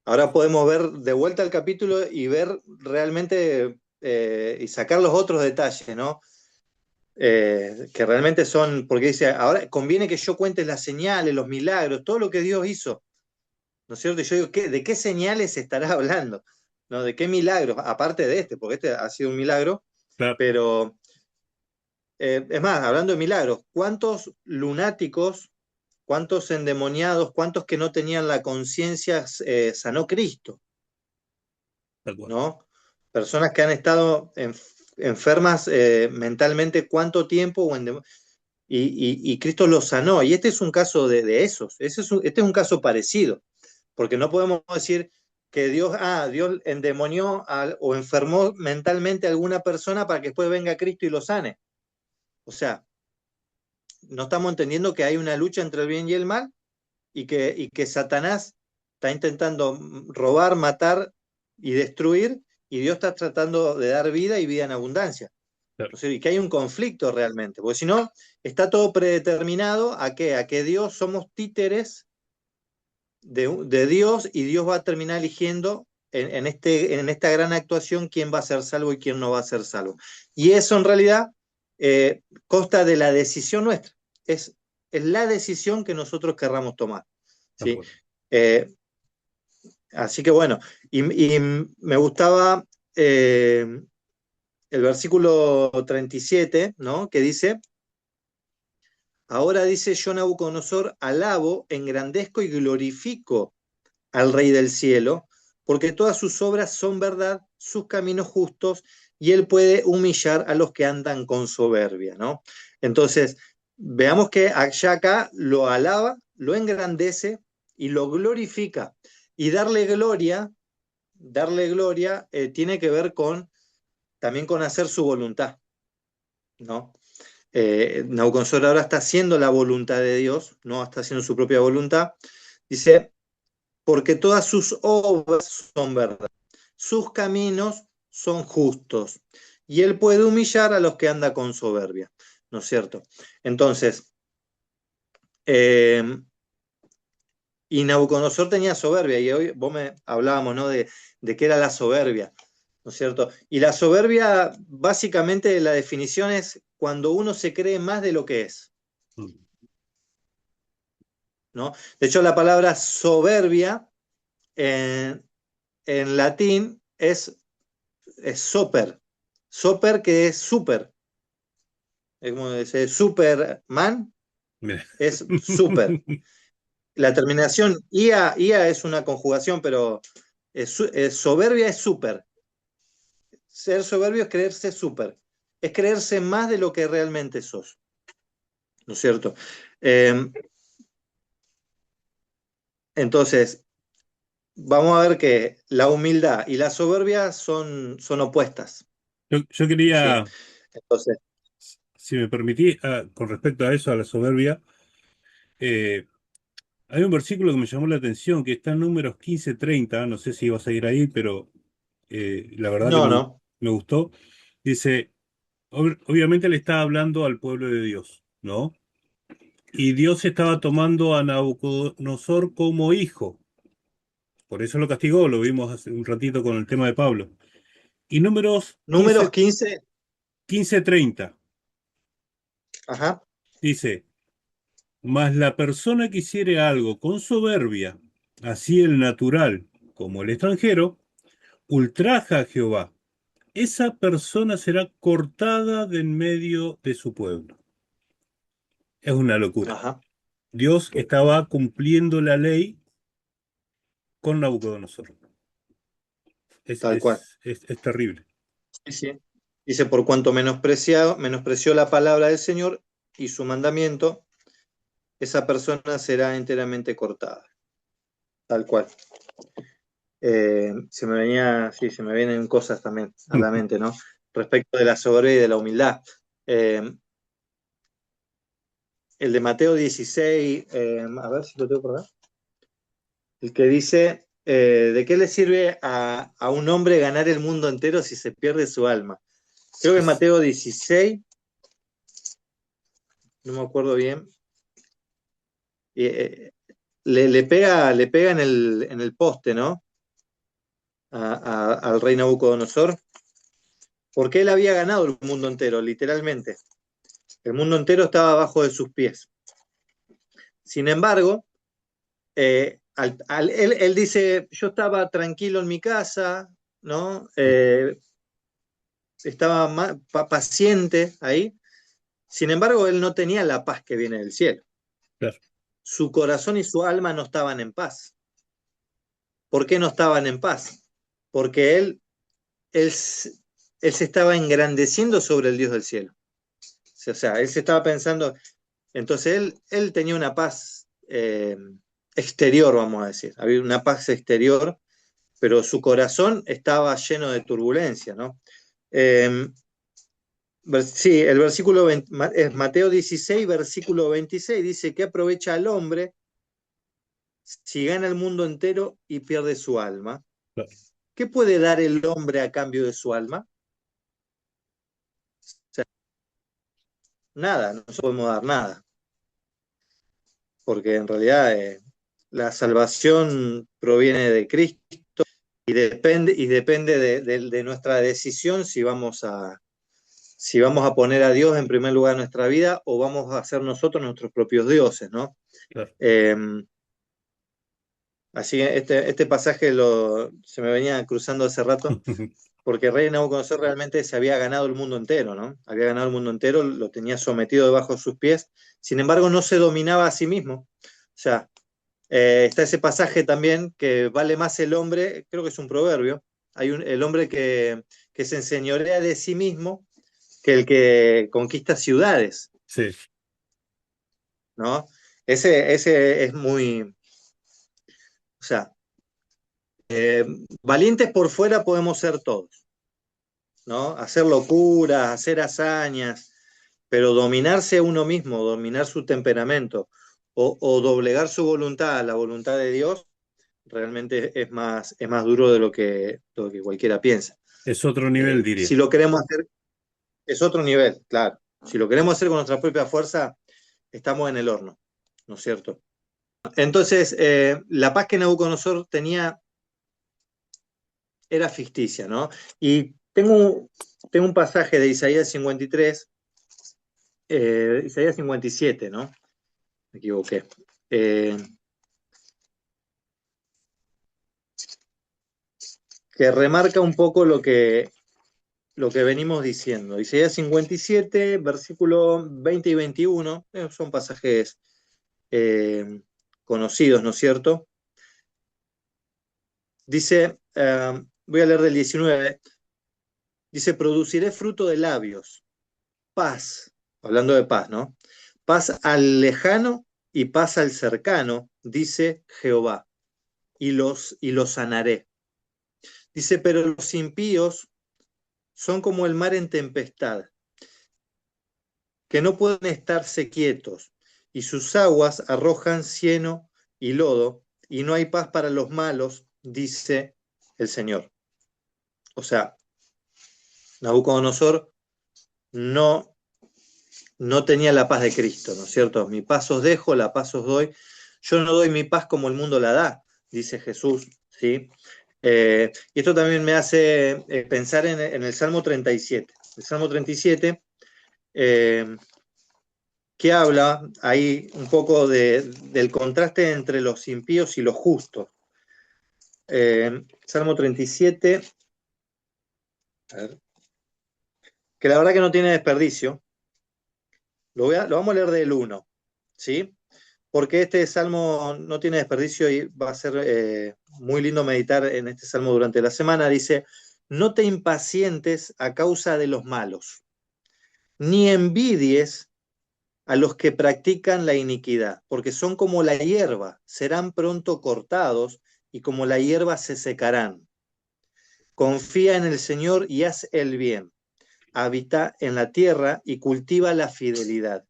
Ahora podemos ver de vuelta el capítulo y ver realmente y sacar los otros detalles, ¿no? Que realmente son, porque dice, ahora conviene que yo cuente las señales, los milagros, todo lo que Dios hizo, ¿no es cierto? Y yo digo, ¿de qué señales estará hablando? ¿No? ¿De qué milagros? Aparte de este, porque este ha sido un milagro, Claro, pero es más, hablando de milagros, ¿cuántos lunáticos, cuántos endemoniados, cuántos que no tenían la conciencia sanó Cristo? tal cual. ¿No? Personas que han estado enfermas mentalmente cuánto tiempo y Cristo los sanó. Y este es un caso de esos, este es un caso parecido, porque no podemos decir que Dios endemonió o enfermó mentalmente a alguna persona para que después venga Cristo y lo sane. O sea, no estamos entendiendo que hay una lucha entre el bien y el mal y que Satanás está intentando robar, matar y destruir, y Dios está tratando de dar vida y vida en abundancia. Claro, O sea, y que hay un conflicto realmente, porque si no, está todo predeterminado a que Dios somos títeres de Dios y Dios va a terminar eligiendo en esta gran actuación quién va a ser salvo y quién no va a ser salvo. Y eso en realidad consta de la decisión nuestra, es la decisión que nosotros querramos tomar. tal ¿Sí? cual. Eh, Así que bueno, y me gustaba el versículo 37, ¿no? Que dice, ahora dice yo Nabucodonosor, alabo, engrandezco y glorifico al Rey del cielo, porque todas sus obras son verdad, sus caminos justos, y él puede humillar a los que andan con soberbia, ¿no? Entonces, veamos que allá acá lo alaba, lo engrandece y lo glorifica. Y darle gloria tiene que ver también con hacer su voluntad, ¿no? Nabucodonosor ahora está haciendo la voluntad de Dios, no está haciendo su propia voluntad, dice, porque todas sus obras son verdad, sus caminos son justos, y él puede humillar a los que anda con soberbia, ¿no es cierto? Entonces, eh, y Nabucodonosor tenía soberbia, y hoy vos me hablábamos, ¿no? de qué era la soberbia, ¿no es cierto? Y la soberbia, básicamente, la definición es cuando uno se cree más de lo que es, Mm. ¿no? De hecho, la palabra soberbia en latín es soper, soper que es super, es como dice Superman, Mira. es super. La terminación ia es una conjugación, pero soberbia es super. Ser soberbio es creerse súper, es creerse más de lo que realmente sos, ¿no es cierto? Eh, entonces, vamos a ver que la humildad y la soberbia son opuestas, Yo ¿sí? quería, Entonces, si me permití, con respecto a eso, a la soberbia, eh, hay un versículo que me llamó la atención, que está en Números 15:30, no sé si vas a ir ahí, pero la verdad que no, no, me gustó. Dice, obviamente le está hablando al pueblo de Dios, ¿no? Y Dios estaba tomando a Nabucodonosor como hijo, por eso lo castigó, lo vimos hace un ratito con el tema de Pablo. Y Números números 15, 15:30 ajá, dice, mas la persona que hiciere algo con soberbia, así el natural como el extranjero, ultraja a Jehová. Esa persona será cortada de en medio de su pueblo. Es una locura. ajá, Dios estaba cumpliendo la ley con Nabucodonosor. Es, tal cual. es, es, es terrible. Sí, sí. Dice, por cuanto menospreció la palabra del Señor y su mandamiento, esa persona será enteramente cortada, tal cual. Sí, se me vienen cosas también a la mente, ¿no? Respecto de la soberbia y de la humildad. Eh, el de Mateo 16, a ver si lo tengo por acá, el que dice, ¿de qué le sirve a un hombre ganar el mundo entero si se pierde su alma? Creo que es Mateo 16, no me acuerdo bien, le pega en el poste, ¿no? Al rey Nabucodonosor, porque él había ganado el mundo entero, literalmente. El mundo entero estaba abajo de sus pies. Sin embargo, él dice, yo estaba tranquilo en mi casa, ¿no? Estaba paciente ahí. Sin embargo, él no tenía la paz que viene del cielo. Claro. Su corazón y su alma no estaban en paz. ¿Por qué no estaban en paz? Porque él, él se estaba engrandeciendo sobre el Dios del cielo. O sea, él se estaba pensando, entonces él tenía una paz exterior, vamos a decir. Había una paz exterior, pero su corazón estaba lleno de turbulencia, ¿no? Eh, sí, el versículo 20, es Mateo 16, versículo 26, dice que aprovecha al hombre si gana el mundo entero y pierde su alma. Claro. ¿Qué puede dar el hombre a cambio de su alma? O sea, nada, no podemos dar nada, porque en realidad la salvación proviene de Cristo y depende de nuestra decisión si vamos a poner a Dios en primer lugar en nuestra vida o vamos a ser nosotros nuestros propios dioses, ¿no? Claro. Eh, así que este pasaje se me venía cruzando hace rato, porque el rey Nabucodonosor realmente se había ganado el mundo entero, ¿no? Había ganado el mundo entero, lo tenía sometido debajo de sus pies, sin embargo no se dominaba a sí mismo. O sea, está ese pasaje también que vale más el hombre, creo que es un proverbio, el hombre que se enseñorea de sí mismo que el que conquista ciudades, Sí. ¿no? Ese es muy, o sea, valientes por fuera podemos ser todos, ¿no? Hacer locuras, hacer hazañas, pero dominarse a uno mismo, dominar su temperamento o doblegar su voluntad a la voluntad de Dios, realmente es más duro de lo que cualquiera piensa. Es otro nivel, diría. Si lo queremos hacer, es otro nivel, claro. Si lo queremos hacer con nuestra propia fuerza, estamos en el horno, ¿no es cierto? Entonces, la paz que Nabucodonosor tenía era ficticia, ¿no? Y tengo un pasaje de Isaías 53, Isaías 57, ¿no? Me equivoqué. Eh, que remarca un poco lo que venimos diciendo. Isaías 57, versículo 20 y 21, son pasajes conocidos, ¿no es cierto? Dice, voy a leer del 19, dice, produciré fruto de labios, paz, hablando de paz, ¿no? Paz al lejano y paz al cercano, dice Jehová, y los sanaré. Dice, pero los impíos son como el mar en tempestad, que no pueden estarse quietos, y sus aguas arrojan cieno y lodo, y no hay paz para los malos, dice el Señor. O sea, Nabucodonosor no, no tenía la paz de Cristo, ¿no es cierto? Mi paz os dejo, la paz os doy. Yo no doy mi paz como el mundo la da, dice Jesús, ¿sí? Y esto también me hace pensar en el Salmo 37. El Salmo 37, que habla ahí un poco del contraste entre los impíos y los justos. Salmo 37, a ver, que la verdad que no tiene desperdicio. Lo vamos a leer del 1, ¿sí? Porque este salmo no tiene desperdicio y va a ser muy lindo meditar en este salmo durante la semana. Dice, no te impacientes a causa de los malos, ni envidies a los que practican la iniquidad, porque son como la hierba, serán pronto cortados y como la hierba se secarán. Confía en el Señor y haz el bien. Habita en la tierra y cultiva la fidelidad.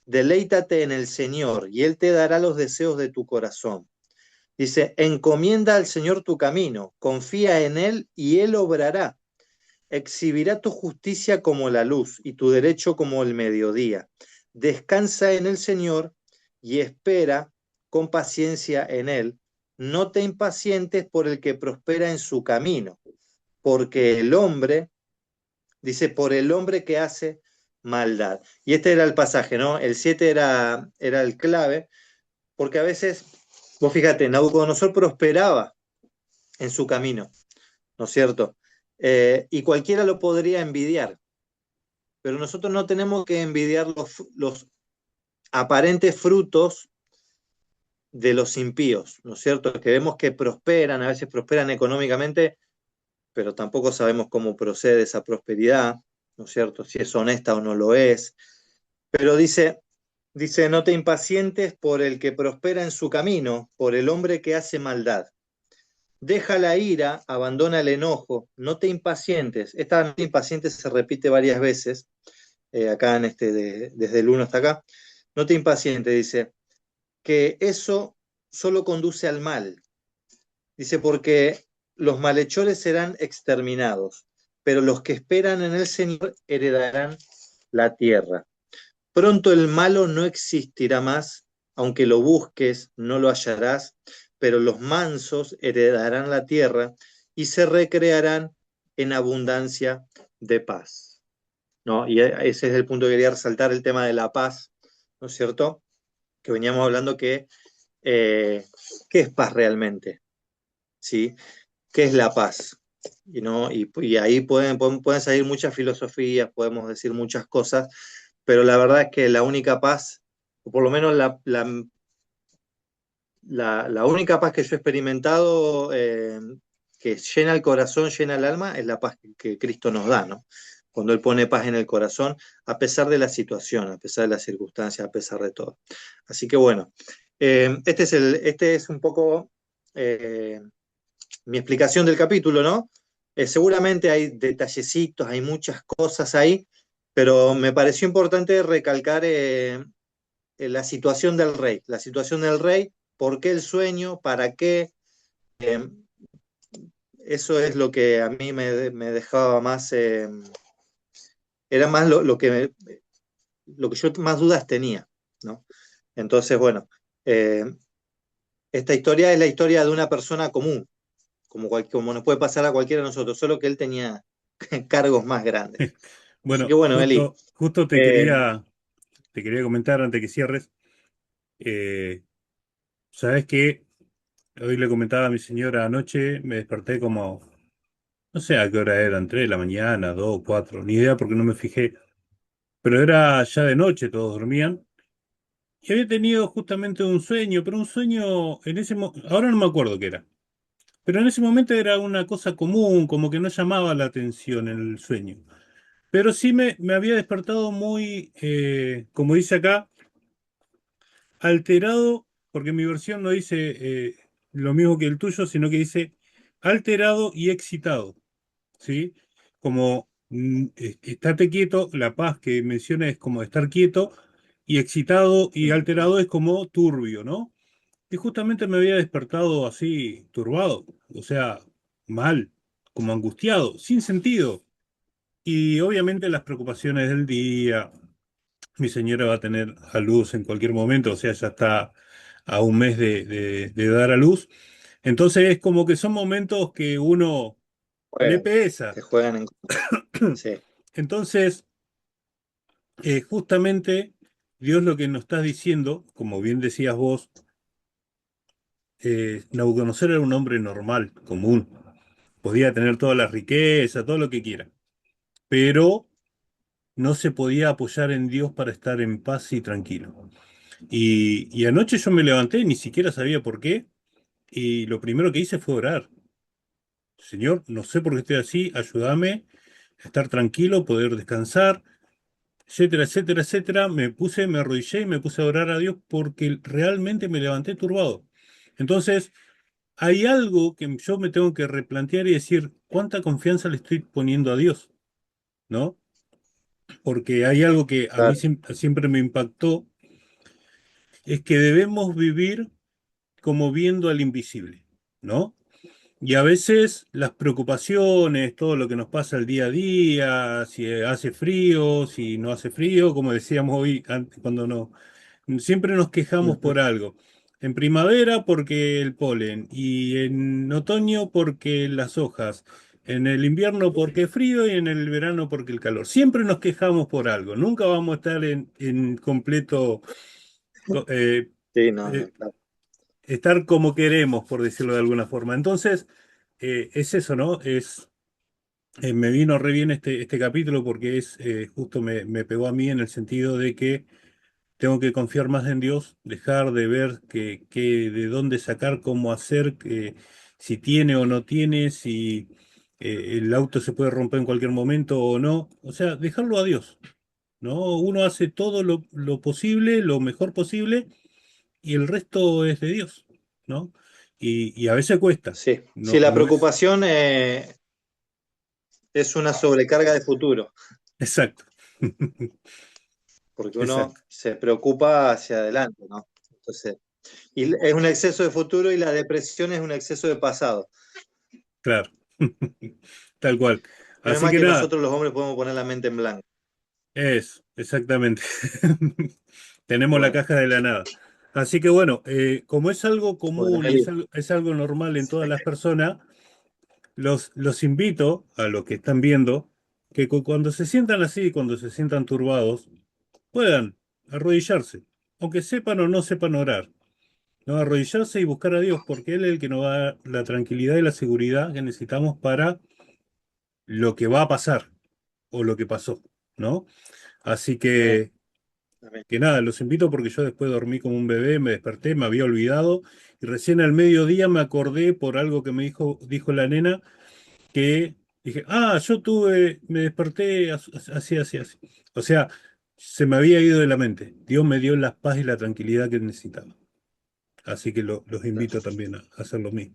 Deleítate en el Señor y Él te dará los deseos de tu corazón. Dice, encomienda al Señor tu camino, confía en Él y Él obrará. Exhibirá tu justicia como la luz y tu derecho como el mediodía. Descansa en el Señor y espera con paciencia en Él. No te impacientes por el que prospera en su camino, porque el hombre, dice, por el hombre que hace maldad. Y este era el pasaje, ¿no? El 7 era el clave, porque a veces, vos fíjate, Nabucodonosor prosperaba en su camino, ¿no es cierto? Y cualquiera lo podría envidiar, pero nosotros no tenemos que envidiar los aparentes frutos de los impíos, ¿no es cierto? Que vemos que prosperan, a veces prosperan económicamente, pero tampoco sabemos cómo procede esa prosperidad, ¿no es cierto? Si es honesta o no lo es. Pero dice, no te impacientes por el que prospera en su camino, por el hombre que hace maldad. Deja la ira, abandona el enojo, no te impacientes. Esta no te impacientes se repite varias veces, acá en desde el 1 hasta acá. No te impacientes, dice, que eso solo conduce al mal. Dice, porque los malhechores serán exterminados, pero los que esperan en el Señor heredarán la tierra. Pronto el malo no existirá más, aunque lo busques, no lo hallarás, pero los mansos heredarán la tierra y se recrearán en abundancia de paz. ¿No? Y ese es el punto que quería resaltar, el tema de la paz, ¿no es cierto? Que veníamos hablando ¿qué es paz realmente? ¿Sí? ¿Qué es la paz? ¿No? Y ahí pueden salir muchas filosofías, podemos decir muchas cosas, pero la verdad es que la única paz, o por lo menos la única paz que yo he experimentado, que llena el corazón, llena el alma, es la paz que Cristo nos da, ¿no? Cuando Él pone paz en el corazón, a pesar de la situación, a pesar de las circunstancias, a pesar de todo. Así que bueno, este es un poco mi explicación del capítulo, ¿no? Seguramente hay detallecitos, hay muchas cosas ahí, pero me pareció importante recalcar la situación del rey, por qué el sueño, para qué. eh, Eso es lo que a mí me dejaba más, era más lo que yo más dudas tenía, ¿no? Entonces, bueno, eh, esta historia es la historia de una persona común, como nos puede pasar a cualquiera de nosotros, solo que él tenía cargos más grandes. Así que Bueno, bueno, Eli, justo eh, te quería comentar antes que cierres. eh, Sabes que hoy le comentaba a mi señora anoche, me desperté como, no sé a qué hora eran, 3 de la mañana, 2, 4, ni idea porque no me fijé, pero era ya de noche, todos dormían, y había tenido justamente un sueño, pero un sueño en ese momento, ahora no me acuerdo qué era, pero en ese momento era una cosa común, como que no llamaba la atención en el sueño. Pero sí me había despertado muy, como dice acá, alterado, porque mi versión no dice lo mismo que el tuyo, sino que dice alterado y excitado, ¿sí? Como estate quieto, la paz que menciona es como estar quieto, y excitado y alterado es como turbio, ¿no? Y justamente me había despertado así, turbado, o sea, mal, como angustiado, sin sentido. Y obviamente las preocupaciones del día, mi señora va a tener a luz en cualquier momento, o sea, ya está a un mes de dar a luz. Entonces es como que son momentos que uno le juegan, pesa. te juegan en... Sí, Entonces, justamente Dios lo que nos está diciendo, como bien decías vos, Nabucodonosor era un hombre normal, común, podía tener toda la riqueza, todo lo que quiera, pero no se podía apoyar en Dios para estar en paz y tranquilo. Y anoche yo me levanté, ni siquiera sabía por qué, y lo primero que hice fue orar. Señor, no sé por qué estoy así, ayúdame a estar tranquilo, poder descansar, etcétera, etcétera, etcétera. Me arrodillé y me puse a orar a Dios porque realmente me levanté turbado. Entonces, hay algo que yo me tengo que replantear y decir, ¿cuánta confianza le estoy poniendo a Dios? ¿No? Porque hay algo que a mí claro, siempre me impactó, es que debemos vivir como viendo al invisible, ¿no? Y a veces las preocupaciones, todo lo que nos pasa el día a día, si hace frío, si no hace frío, como decíamos hoy, cuando no, siempre nos quejamos ujú, por algo. En primavera porque el polen, y en otoño porque las hojas, en el invierno porque frío y en el verano porque el calor. Siempre nos quejamos por algo, nunca vamos a estar en completo, eh, sí, no, eh, no, claro, estar como queremos, por decirlo de alguna forma. Entonces, es eso, ¿no? Me vino re bien este capítulo porque justo me pegó a mí en el sentido de que tengo que confiar más en Dios, dejar de ver de dónde sacar, cómo hacer, si tiene o no tiene, si el auto se puede romper en cualquier momento o no. O sea, dejarlo a Dios, ¿no? Uno hace todo lo posible, lo mejor posible, y el resto es de Dios, ¿no? Y a veces cuesta, sí. Sí, no, la no es preocupación es una sobrecarga de futuro, exacto. porque uno Exacto, se preocupa hacia adelante, ¿no? Entonces, y es un exceso de futuro y la depresión es un exceso de pasado. claro. Tal cual. Menos Así mal que que nada, nosotros los hombres podemos poner la mente en blanco. exactamente. Tenemos la Bueno, caja de la nada. Así que bueno, como es algo bueno, común y Eli, es algo normal en todas las personas, los invito a los que están viendo que cuando se sientan así, cuando se sientan turbados, puedan arrodillarse, aunque sepan o no sepan orar, ¿no? Arrodillarse y buscar a Dios, porque Él es el que nos va a dar la tranquilidad y la seguridad que necesitamos para lo que va a pasar o lo que pasó, ¿no? Así amén, amén. que nada, los invito porque yo después dormí como un bebé, me desperté, me había olvidado y recién al mediodía me acordé por algo que dijo la nena, que dije, yo me desperté así, así, así. O sea, se me había ido de la mente. Dios me dio la paz y la tranquilidad que necesitaba. Así que los invito también a hacer lo mismo.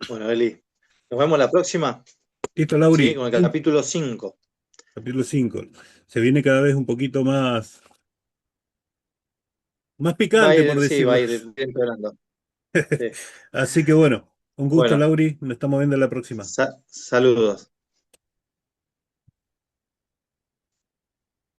Bueno, Eli, nos vemos la próxima. Listo, ¿sí? Lauri. Con el capítulo 5. Capítulo 5. Se viene cada vez un poquito más picante, por Sí, va decirlo. a ir empeorando. Sí. Así que bueno, un gusto, Bueno, Lauri. Nos estamos viendo la próxima. saludos.